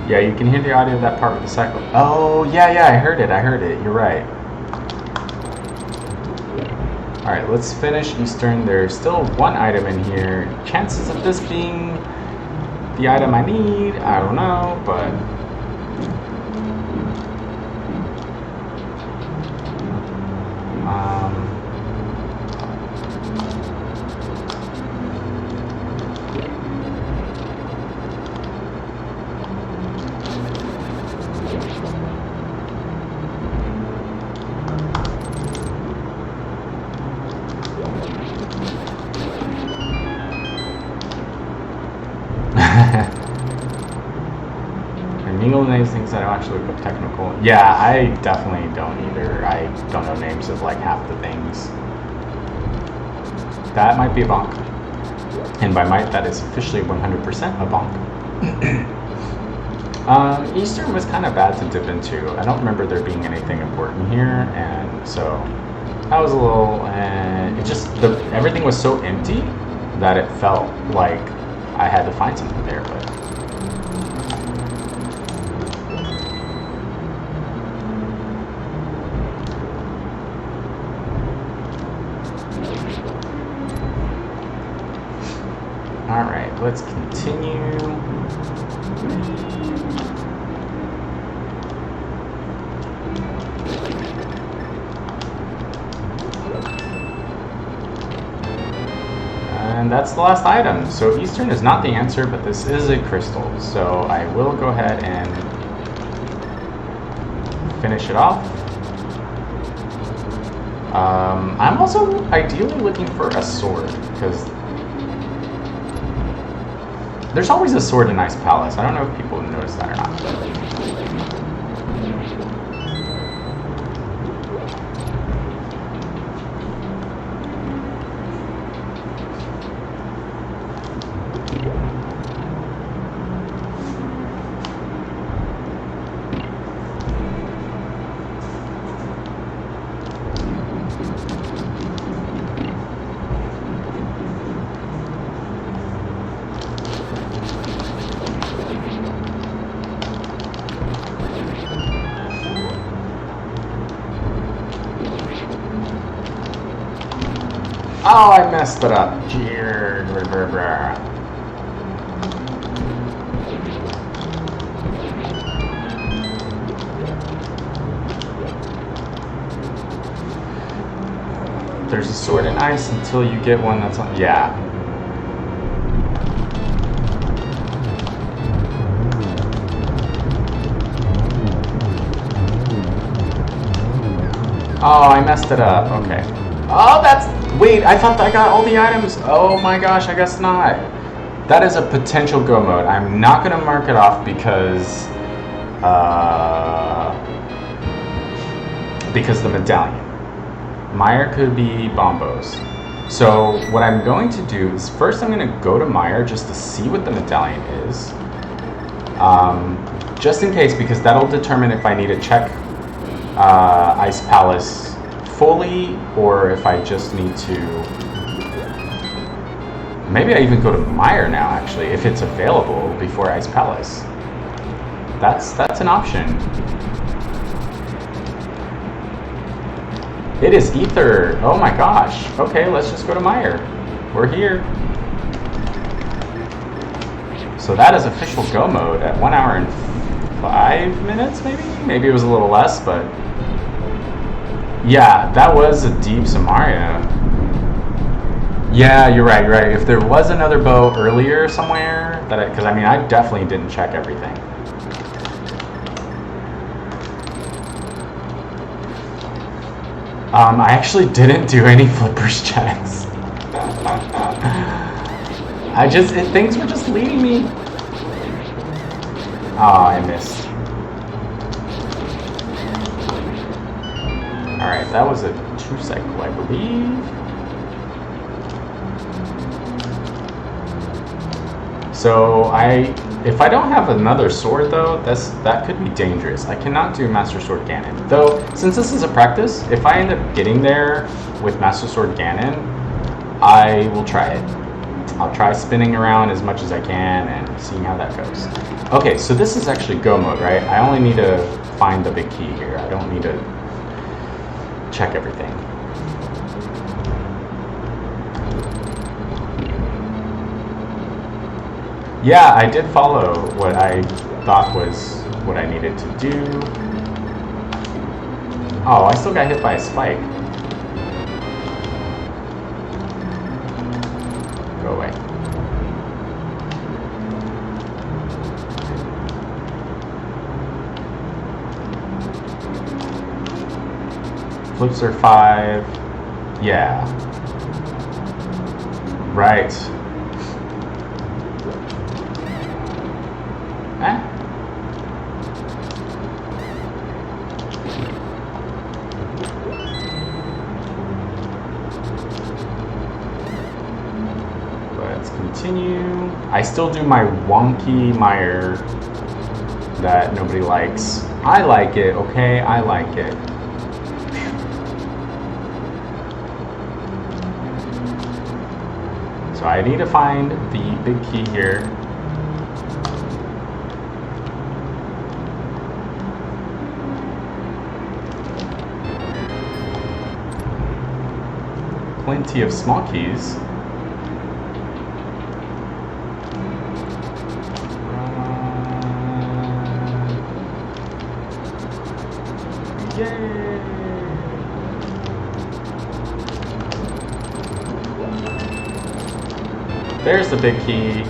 Yeah, you can hear the audio of that part with the cycle. Oh, yeah, I heard it. You're right. Alright, let's finish Eastern. There's still one item in here. Chances of this being the item I need, I don't know, but... names things I don't actually look up technical. Yeah, I definitely don't either. I don't know names of like half the things. That might be a bonk. And by might, that is officially 100% a bonk. Eastern was kind of bad to dip into. I don't remember there being anything important here, and so that was a little. It just everything was so empty that it felt like I had to find something there, but. Alright, let's continue. that's the last item. So Eastern is not the answer, but this is a crystal. So I will go ahead and finish it off. I'm also ideally looking for a sword, because there's always a sword in Ice Palace. I don't know if people notice that or not. Oh, I messed it up. There's a sword in ice until you get one that's on. Yeah. Oh, I messed it up. Okay. Oh, that's... Wait, I thought I got all the items. Oh my gosh, I guess not. That is a potential go mode. I'm not going to mark it off because the medallion. Meyer could be bombos. So what I'm going to do is first I'm going to go to Meyer just to see what the medallion is. Just in case, because that'll determine if I need to check Ice Palace fully, or if I just need to... Maybe I even go to Meyer now, actually, if it's available before Ice Palace. That's an option. It is Ether. Oh my gosh. Okay, let's just go to Meyer. We're here. So that is official go mode at 1 hour and 5 minutes, maybe? Maybe it was a little less, but... Yeah, that was a deep Samaria. Yeah, you're right, you're right. If there was another bow earlier somewhere, because I mean, I definitely didn't check everything. I actually didn't do any flippers checks. Things were just leading me. Oh, I missed. Alright, that was a 2 cycle, I believe. So if I don't have another sword though, that could be dangerous. I cannot do Master Sword Ganon. Though, since this is a practice, if I end up getting there with Master Sword Ganon, I will try it. I'll try spinning around as much as I can and seeing how that goes. Okay, so this is actually go mode, right? I only need to find the big key here. I don't need to check everything. Yeah, I did follow what I thought was what I needed to do. Oh, I still got hit by a spike. Go away. Flips are 5. Yeah. Right. Let's continue. I still do my wonky Meyer that nobody likes. I like it, okay? I like it. So I need to find the big key here. Plenty of small keys. Yay! There's the big key.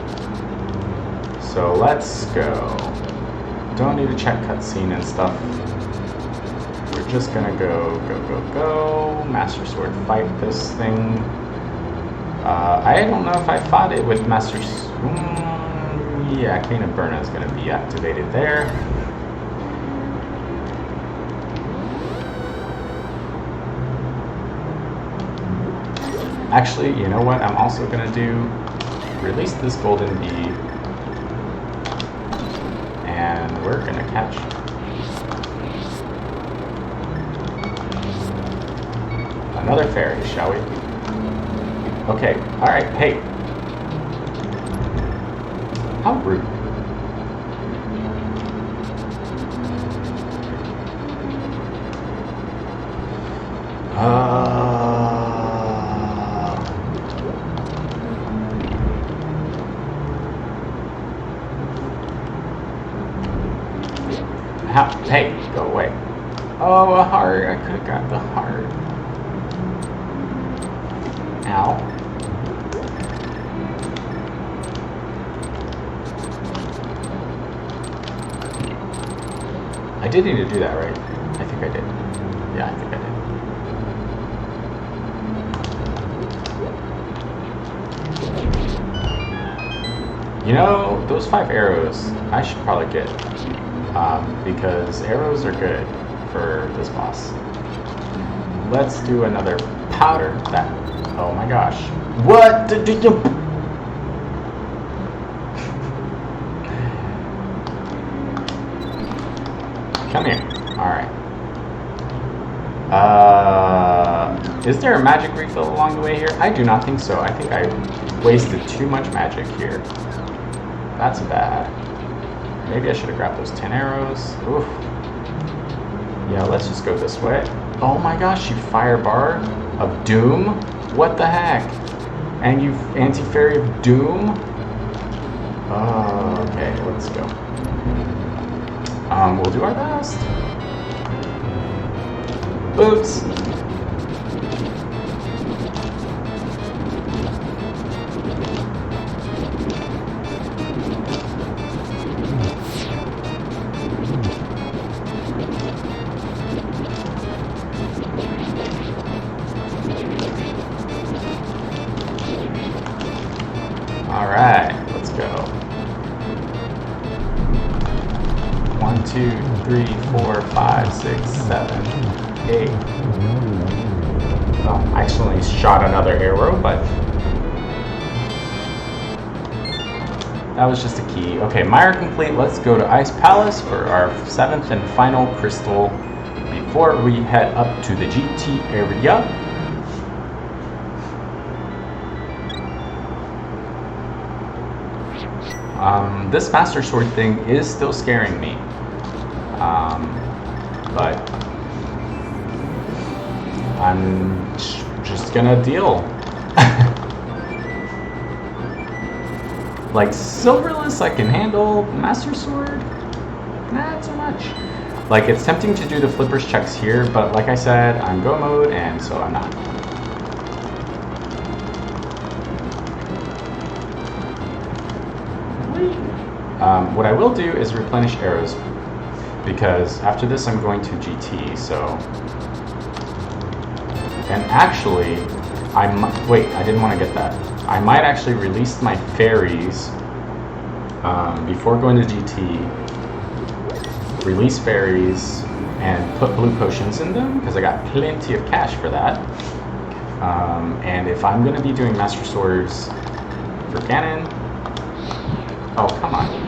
So let's go. Don't need to check cutscene and stuff. We're just gonna go. Master Sword, fight this thing. I don't know if I fought it with Master Sword. Yeah, Cane of Burna is gonna be activated there. Actually, you know what I'm also gonna do? Release this golden bee. And we're gonna catch another fairy, shall we? Okay, alright, hey. How rude. Hey, go away. Oh, a heart. I could have got the heart. Ow. I did need to do that, right? I think I did. Yeah, I think I did. You know, those 5 arrows, I should probably get. Because arrows are good for this boss. Let's do another powder. That. Oh my gosh. What did you? Come here. Alright. Is there a magic refill along the way here? I do not think so. I think I wasted too much magic here. That's bad. Maybe I should have grabbed those 10 arrows. Oof. Yeah, let's just go this way. Oh my gosh, you fire bar of doom? What the heck? And you anti-fairy of doom? Oh, okay, let's go. We'll do our best. Boots. Alright, let's go. 1, 2, 3, 4, 5, 6, 7, 8. Oh, I accidentally shot another arrow, but that was just a key. Okay, Mire complete. Let's go to Ice Palace for our 7th and final crystal before we head up to the GT area. This Master Sword thing is still scaring me, but I'm just gonna deal. Like Silverless I can handle, Master Sword, not so much. Like it's tempting to do the flippers checks here, but like I said, I'm go mode and so I'm not. What I will do is replenish arrows, because after this I'm going to GT, so... And actually, wait, I didn't want to get that. I might actually release my fairies before going to GT, release fairies, and put blue potions in them, because I got plenty of cash for that. And if I'm going to be doing Master Swords for Ganon... Oh, come on.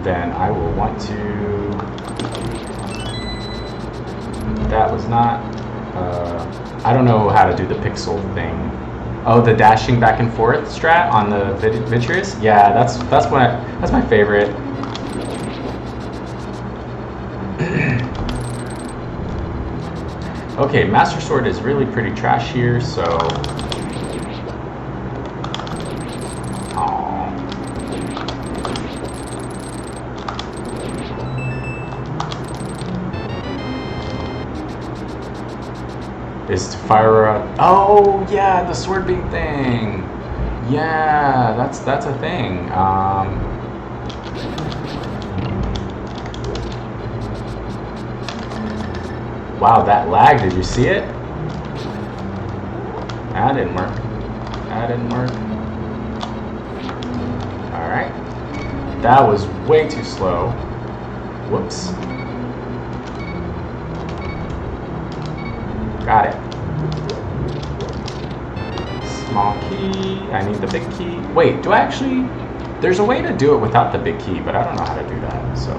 Then I will want to... That was not... I don't know how to do the pixel thing. Oh, the dashing back and forth strat on the Vitreous? Yeah, that's my favorite. Okay, Master Sword is really pretty trash here, so... is to fire a... Oh, yeah, the sword beam thing. Yeah, that's a thing. Wow, that lag, did you see it? That didn't work. That didn't work. Alright. That was way too slow. Whoops. Got it. Small key. I need the big key. Wait, do I actually... There's a way to do it without the big key, but I don't know how to do that, so...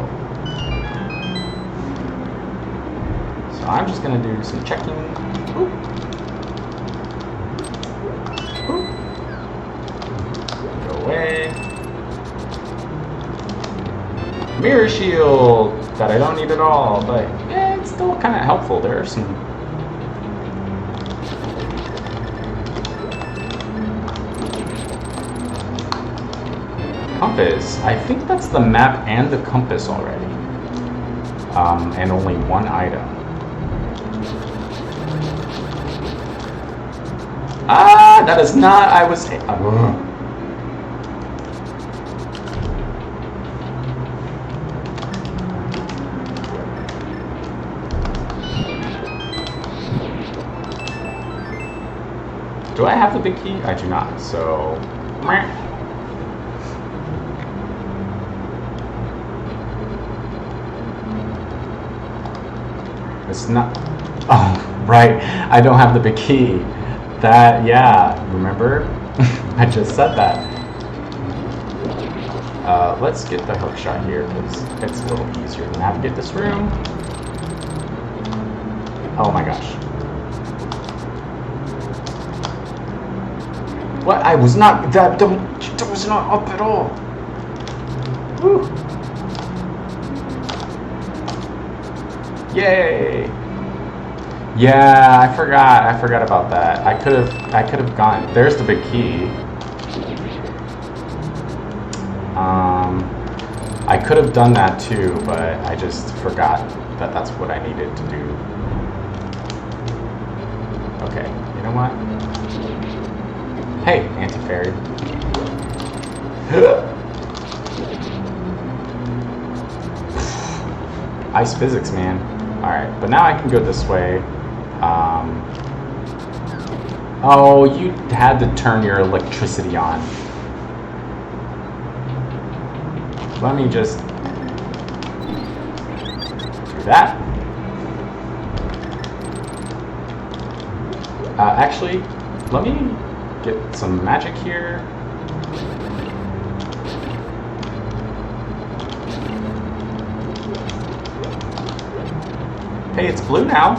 I'm just gonna do some checking. Oop. Oop. Go away. Mirror shield that I don't need at all, but yeah, it's still kind of helpful. There are some. Compass. I think that's the map and the compass already, and only one item. Ah, that is not, I was... Do I have the big key? I do not, so... It's not... Oh, right, I don't have the big key. That, yeah, remember? I just said that. Let's get the hook shot here because it's a little easier to navigate this room. Oh my gosh. What? I was not, that was not up at all. Woo. Yay. Yeah, I forgot about that. I could have gone. There's the big key. I could have done that too, but I just forgot that that's what I needed to do. Okay, you know what? Hey, anti-fairy. Ice physics, man. Alright, but now I can go this way. Oh, you had to turn your electricity on. Let me just do that. Actually, let me get some magic here. Hey, it's blue now.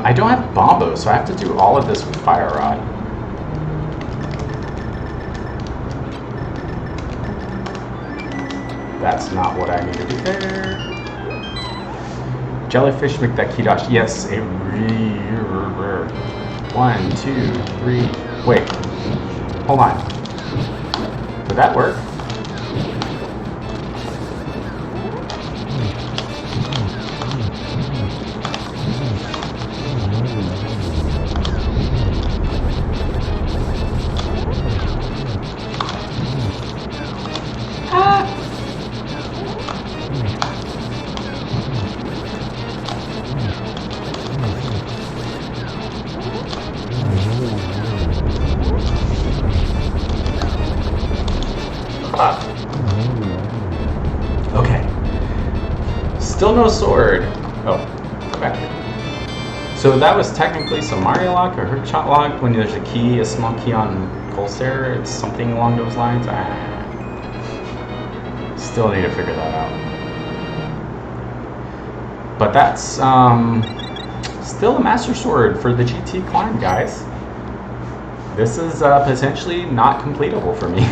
I don't have Bombo, so I have to do all of this with Fire Rod. That's not what I need to do there. Jellyfish McDuckydosh. Yes, a 1, 2, 3. Wait. Hold on. Would that work? Okay. Still no sword. Oh, go back here. So that was technically some Mario lock or hook shot lock when there's a key, a small key on Colster. It's something along those lines. Still need to figure that out. But that's still a Master Sword for the GT climb, guys. This is potentially not completable for me.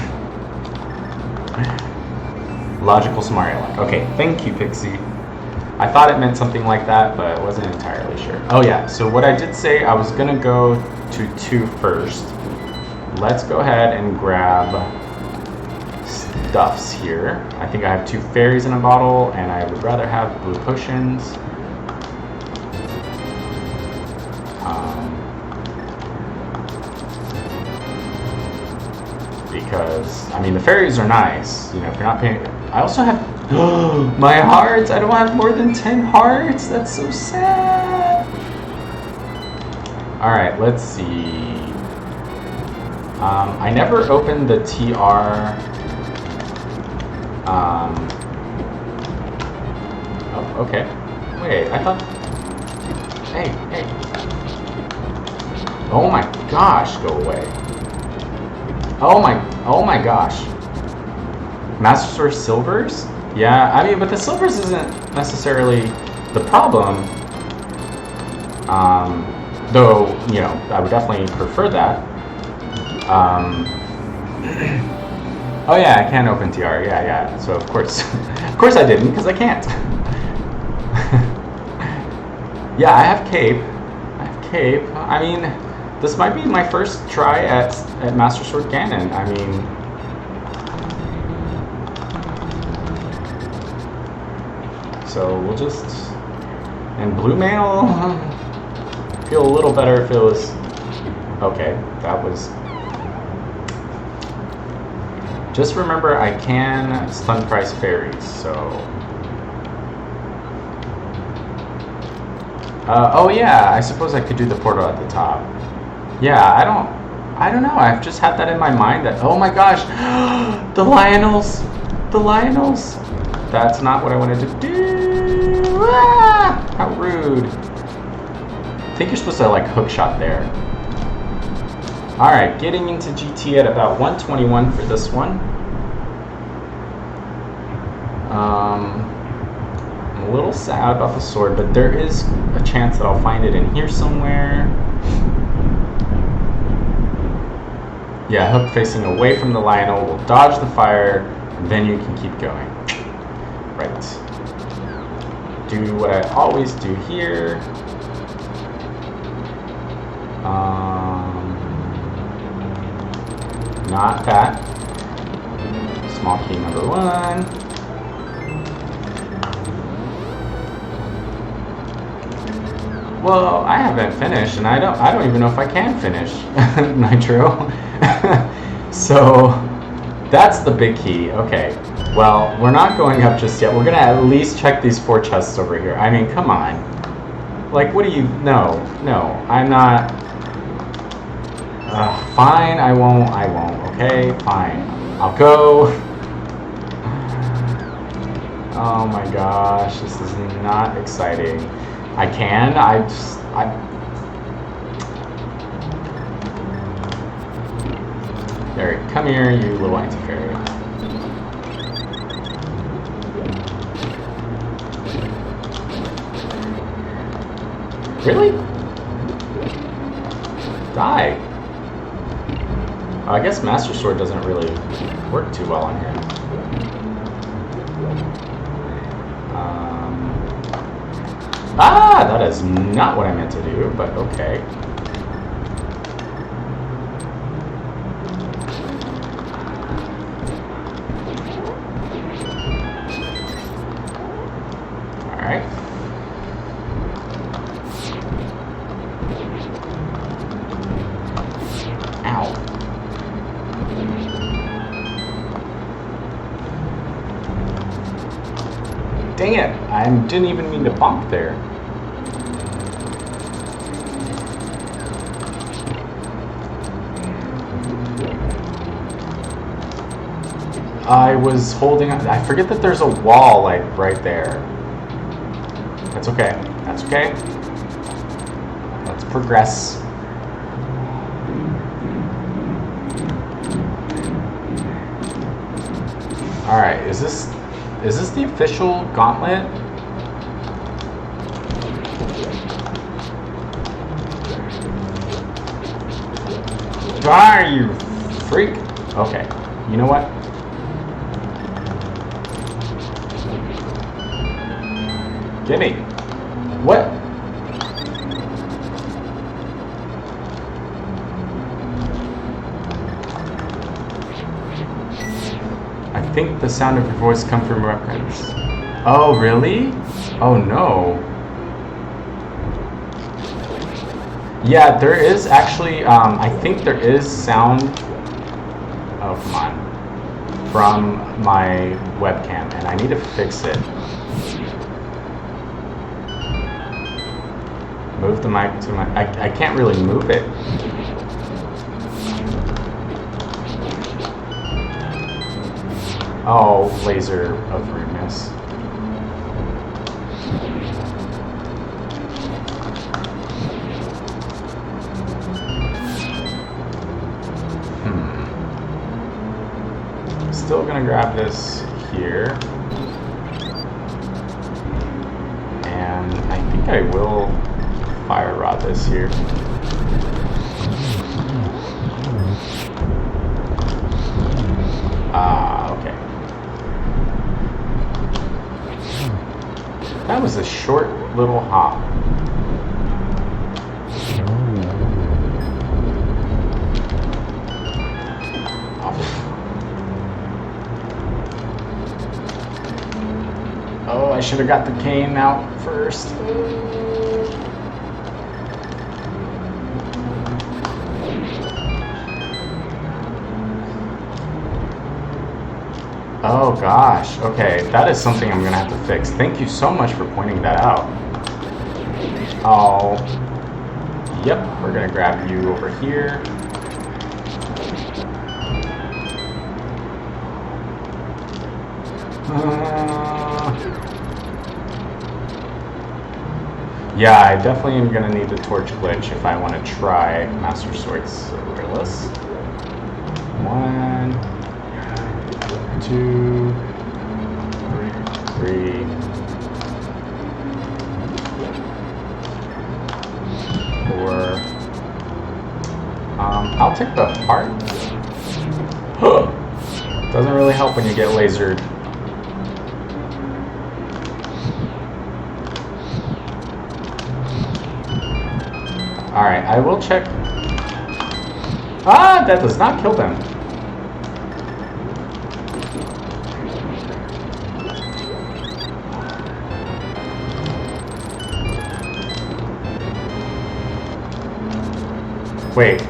Logical Mario lock. Okay, thank you, Pixie. I thought it meant something like that, but I wasn't entirely sure. Oh yeah, so what I did say, I was gonna go to 2 first. Let's go ahead and grab stuffs here. I think I have 2 fairies in a bottle, and I would rather have blue potions. Because, I mean, the fairies are nice, you know, if you're not paying. I also have my hearts. I don't have more than 10 hearts. That's so sad. All right, let's see. I never opened the TR. Oh, okay. Wait, I thought. Hey. Oh my gosh, go away. Oh my gosh. Master Sword Silvers? Yeah, I mean, but the Silvers isn't necessarily the problem. Though, you know, I would definitely prefer that. Oh yeah, I can open TR, yeah. So of course I didn't, because I can't. Yeah, I have Cape. I mean, this might be my first try at Master Sword Ganon. I mean, so we'll just, and blue mail, feel a little better if it was, okay, that was, just remember I can stun price fairies, so, oh yeah, I suppose I could do the portal at the top. Yeah, I don't know. I've just had that in my mind that, oh my gosh, the Lionels. That's not what I wanted to do. Ah, how rude. I think you're supposed to like hook shot there. All right, getting into GT at about 121 for this one. I'm a little sad about the sword, but there is a chance that I'll find it in here somewhere. Yeah, hook facing away from the Lionel will dodge the fire, and then you can keep going. Right. Do what I always do here. Not that. Small key number 1. Well, I haven't finished, and I don't even know if I can finish Nitro. So that's the big key. Okay. Well, we're not going up just yet. We're gonna at least check these 4 chests over here. I mean, come on. Like, what do you? No, I'm not. Fine. I won't. Okay. Fine. I'll go. Oh my gosh, this is not exciting. I can. There, come here, you little anti-fairy. Really? Die. I guess Master Sword doesn't really work too well on him. That is not what I meant to do, but okay. Alright. Ow. Dang it! I didn't even mean to bump there. I was holding on. I forget that there's a wall like right there. That's okay. That's okay. Let's progress. All right. Is this the official gauntlet? Die, you freak. Okay. You know what? Gimme. What? I think the sound of your voice comes from records. Oh, really? Oh, no. Yeah, there is actually, I think there is sound, oh, come on, from my webcam, and I need to fix it. Move the mic to my, I can't really move it. Oh, laser of rudeness. Still gonna grab this here. And I think I will fire rod this here. Ah, okay. That was a short little hop. Oh, I should have got the cane out first. Oh gosh, okay, that is something I'm gonna have to fix. Thank you so much for pointing that out. Oh, yep, we're gonna grab you over here. Yeah, I definitely am gonna need the torch glitch if I want to try Master Sword Swordless. 1, 2, 3. I'll take the heart. Doesn't really help when you get lasered. Alright, I will check. Ah, that does not kill them. Wait.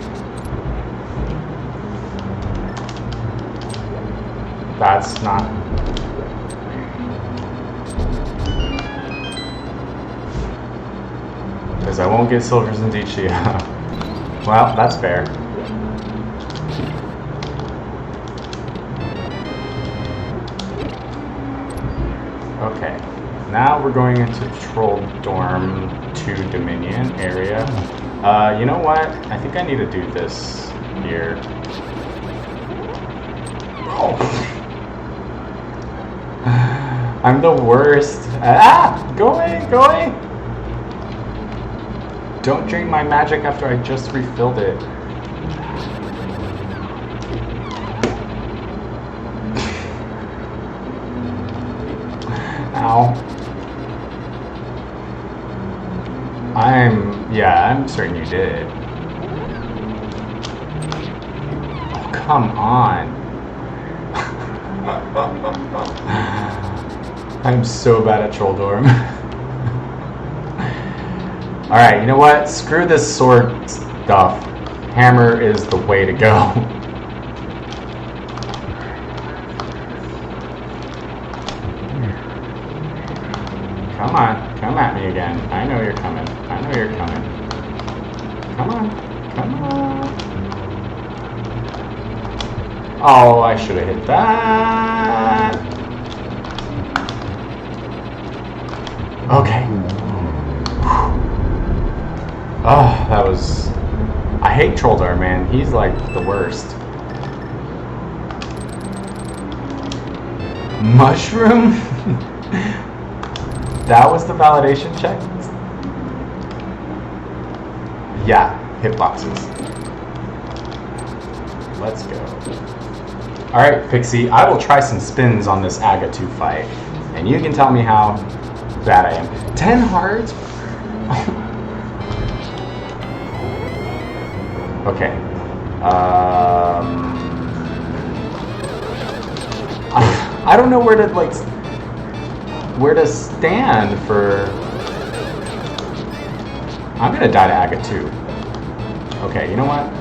That's not... Because I won't get Silvers and Dichia. Well, that's fair. Okay. Now we're going into Troll Dorm 2 Dominion area. You know what? I think I need to do this here. Oh. I'm the worst. Ah! Go away! Go away! Don't drain my magic after I just refilled it. Ow. I'm certain you did. Oh, come on. I'm so bad at Troll Dorm. Alright, you know what? Screw this sword stuff. Hammer is the way to go. Come on, come at me again. I know you're coming. I know you're coming. Come on, come on. Oh, I should have hit that. Okay. Oh, that was... I hate Trolldar, man. He's like the worst. Mushroom? That was the validation check? Yeah, hitboxes. Let's go. Alright, Pixie, I will try some spins on this Aga2 fight. And you can tell me how bad I am. 10 hearts? Okay. I don't know where to like stand for. I'm gonna die to Aga too. Okay, you know what?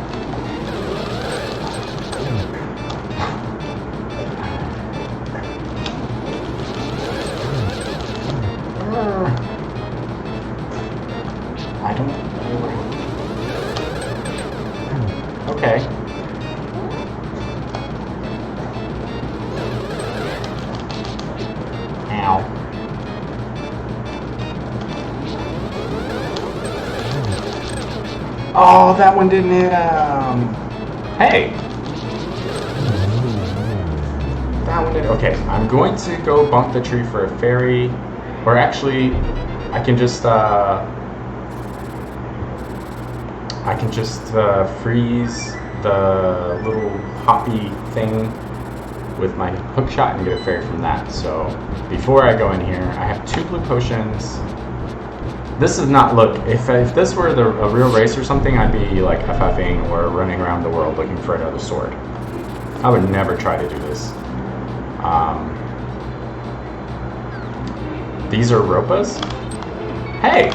I don't know. Okay. Ow. Oh, that one didn't hit him. Hey. That one didn't. Okay, I'm going to go bump the tree for a fairy. Or actually, I can just freeze the little hoppy thing with my hook shot and get a fairy from that. So before I go in here, I have 2 blue potions. This is not, look, if this were a real race or something, I'd be like FFing or running around the world looking for another sword. I would never try to do this. These are Ropas. Hey!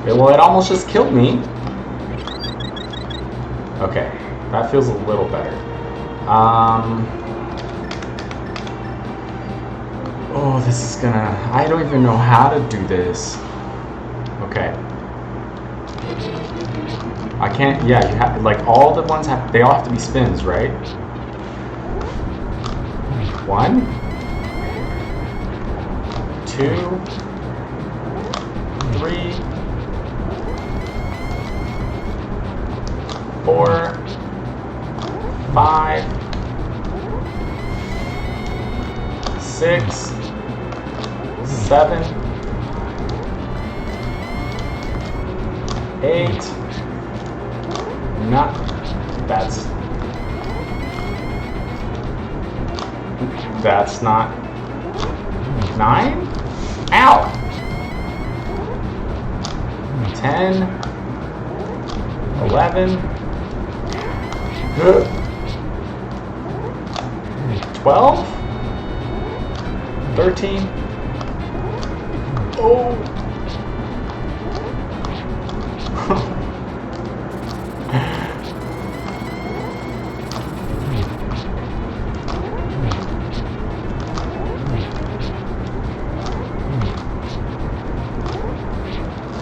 Well, it almost just killed me. Okay, that feels a little better. Oh, this is gonna... I don't even know how to do this. Okay. I can't... Yeah, you have... Like, all the ones have... They all have to be spins, right? 1, 2, 3, 4, 5, 6, 7, 8. Not. That's not. 9? Ow! 10, 11, 12, 13. Oh!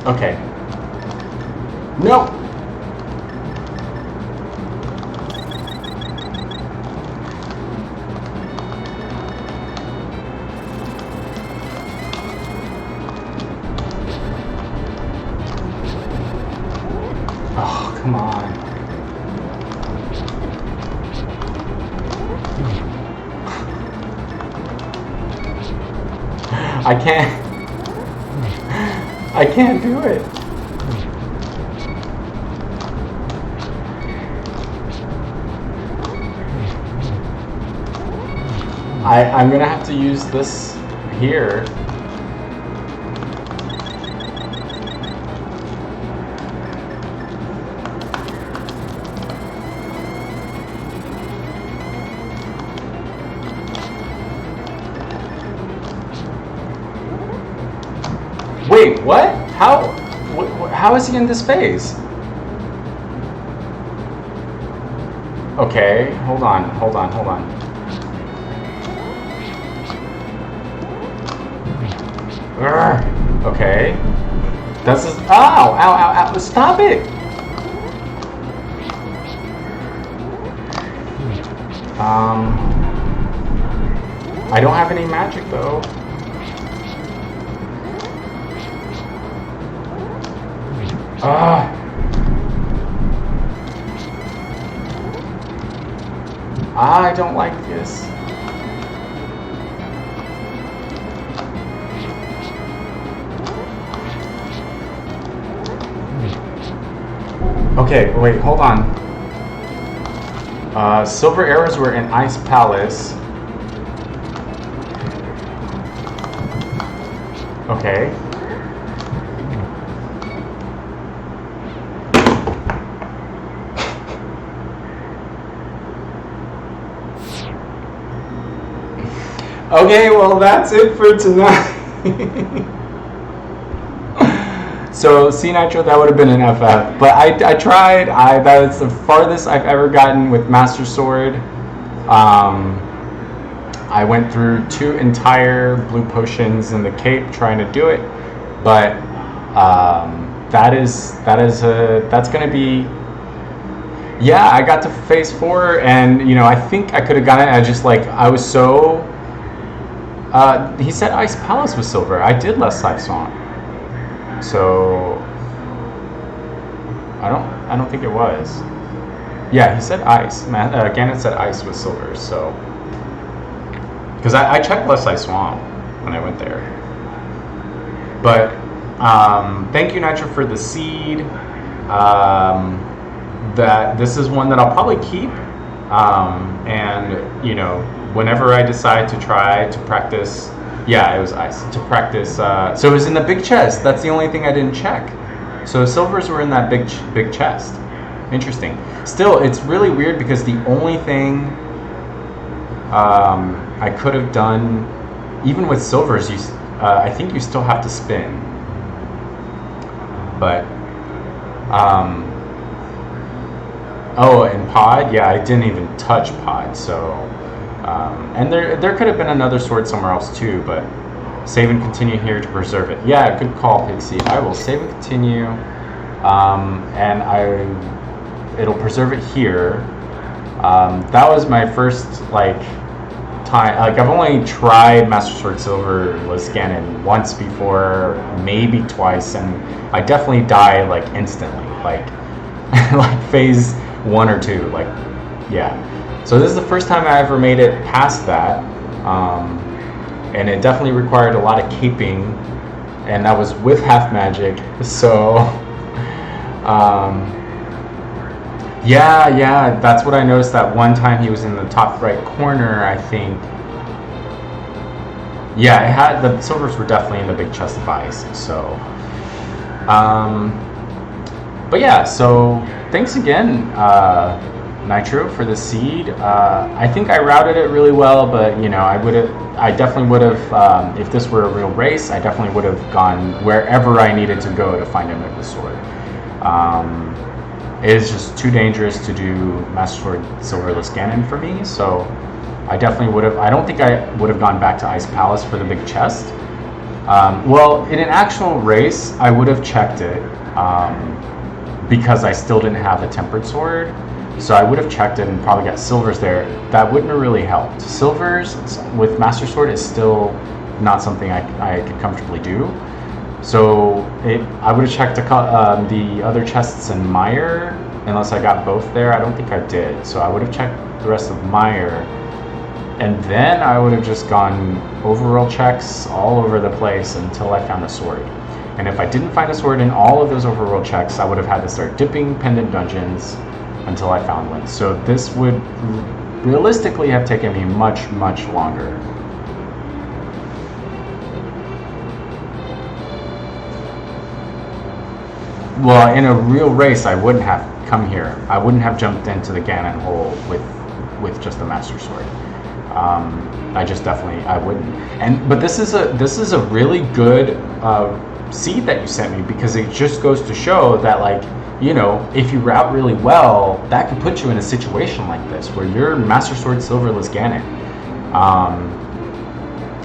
Okay. No! Oh, come on. I can't do it. I'm gonna have to use this here. Wait, what? How is he in this phase? Okay, hold on. Urgh. Okay. This is... Ow! Stop it! I don't have any magic, though. I don't like this. Okay, wait, hold on. Silver arrows were in Ice Palace. Okay. Okay, well, that's it for tonight. So, C Nitro, that would have been an FF. But I tried. That is the farthest I've ever gotten with Master Sword. I went through 2 entire blue potions in the cape trying to do it. But that's going to be... Yeah, I got to phase 4, and I think I could have gotten it. I was so... he said Ice Palace was silver. I did less Life Song. So I don't think it was. Yeah, he said ice. Ganon said ice was silver. So because I checked Leslie Swamp when I went there. But thank you, Nitro, for the seed. That this is one that I'll probably keep. And whenever I decide to try to practice. Yeah, it was ice. To practice, so it was in the big chest. That's the only thing I didn't check. So silvers were in that big chest. Interesting. Still, it's really weird because the only thing I could have done, even with silvers, I think you still have to spin. But, oh, and pod? Yeah, I didn't even touch pod, so... and there could have been another sword somewhere else too, but save and continue here to preserve it. Yeah, good call, Pixie. I will save and continue, and it'll preserve it here. That was my first time. I've only tried Master Sword Silverless Ganon once before, maybe twice, and I definitely die instantly, like phase 1 or 2, yeah. So this is the first time I ever made it past that, and it definitely required a lot of keeping, and that was with half magic. So, yeah, that's what I noticed. That one time he was in the top right corner, I think. Yeah, the silvers were definitely in the big chest of ice. So, but yeah, so thanks again. Nitro for the seed. I think I routed it really well, but I definitely would have, if this were a real race, I definitely would have gone wherever I needed to go to find him with the sword. It is just too dangerous to do Master Sword Silverless Ganon for me, so I definitely would have. I don't think I would have gone back to Ice Palace for the big chest. Well, in an actual race, I would have checked it because I still didn't have a tempered sword. So I would have checked it and probably got silvers there. That wouldn't have really helped. Silvers with Master Sword is still not something I could comfortably do. So I would have checked the other chests in Mire, unless I got both there. I don't think I did. So I would have checked the rest of Mire, and then I would have just gone overall checks all over the place until I found a sword. And if I didn't find a sword in all of those overworld checks, I would have had to start dipping pendant dungeons until I found one. So this would realistically have taken me much, much longer. Well, in a real race, I wouldn't have come here. I wouldn't have jumped into the Ganon hole with just the Master Sword. I just definitely, I wouldn't. But this is a really good seed that you sent me, because it just goes to show that, if you route really well, that could put you in a situation like this where you're Master Sword Silverless Ganon,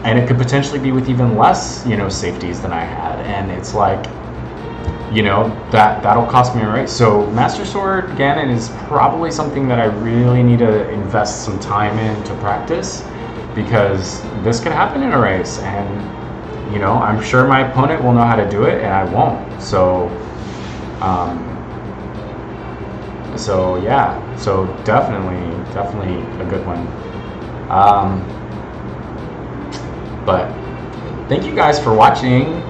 and it could potentially be with even less safeties than I had, and it's that'll cost me a race. So Master Sword Ganon is probably something that I really need to invest some time in to practice, because this could happen in a race, and I'm sure my opponent will know how to do it and I won't. So yeah, so definitely a good one. But thank you guys for watching.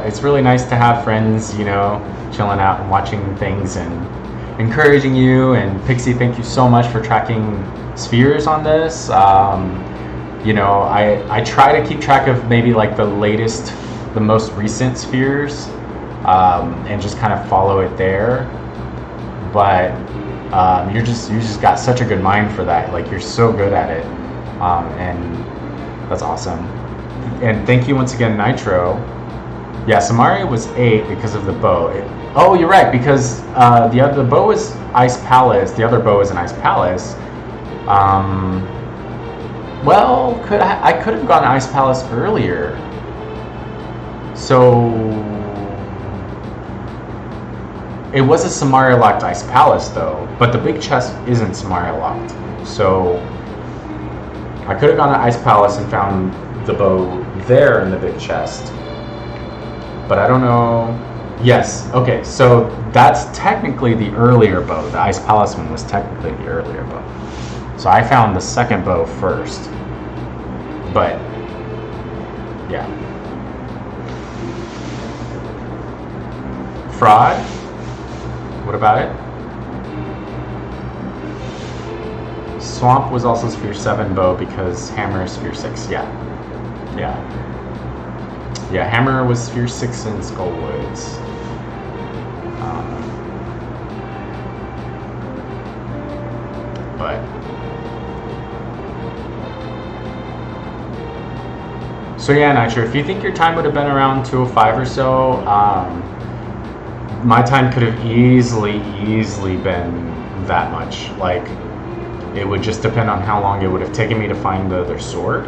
It's really nice to have friends, chilling out and watching things and encouraging you. And Pixie, thank you so much for tracking spheres on this. I try to keep track of maybe the most recent spheres, and just kind of follow it there. But you just got such a good mind for that. You're so good at it, and That's awesome. And thank you once again, Nitro. Yeah, Samaria was 8 because of the bow. Oh, you're right, because the bow is Ice Palace. The other bow is an Ice Palace. Well, I could have gone Ice Palace earlier. So it was a Samaria locked Ice Palace though, but the big chest isn't Samaria locked. So I could have gone to Ice Palace and found the bow there in the big chest. But I don't know. Yes, okay, so that's technically the earlier bow. The Ice Palace one was technically the earlier bow. So I found the second bow first. But, yeah. Fraud? What about it? Swamp was also Sphere 7 bow because Hammer is Sphere 6, yeah. Yeah. Yeah, Hammer was Sphere 6 in Skullwoods. But so yeah, Nitro, if you think your time would have been around 205 or so, my time could have easily been that much. Like, it would just depend on how long it would have taken me to find the other sword.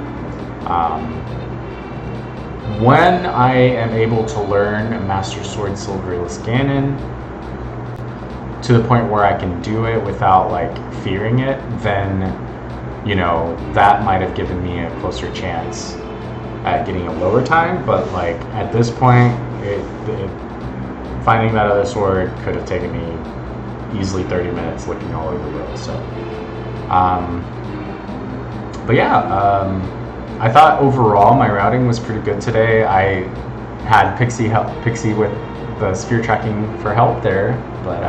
When I am able to learn Master Sword MSGanon to the point where I can do it without like fearing it, then you know that might have given me a closer chance at getting a lower time. But like at this point, finding that other sword could have taken me easily 30 minutes looking all over the world. So, but yeah. I thought overall my routing was pretty good today. I had Pixie with the sphere tracking for help there, but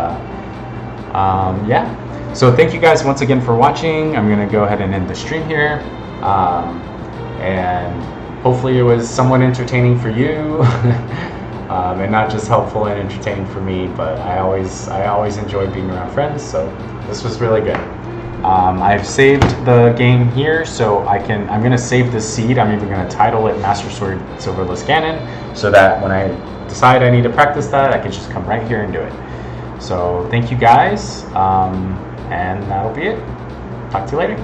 yeah. So thank you guys once again for watching. I'm gonna go ahead and end the stream here, and hopefully it was somewhat entertaining for you, and not just helpful and entertaining for me. But I always enjoy being around friends, so this was really good. I've saved the game here, so I'm going to save this seed. I'm even going to title it Master Sword MSGanon, so that when I decide I need to practice that, I can just come right here and do it. So thank you guys, and that'll be it. Talk to you later.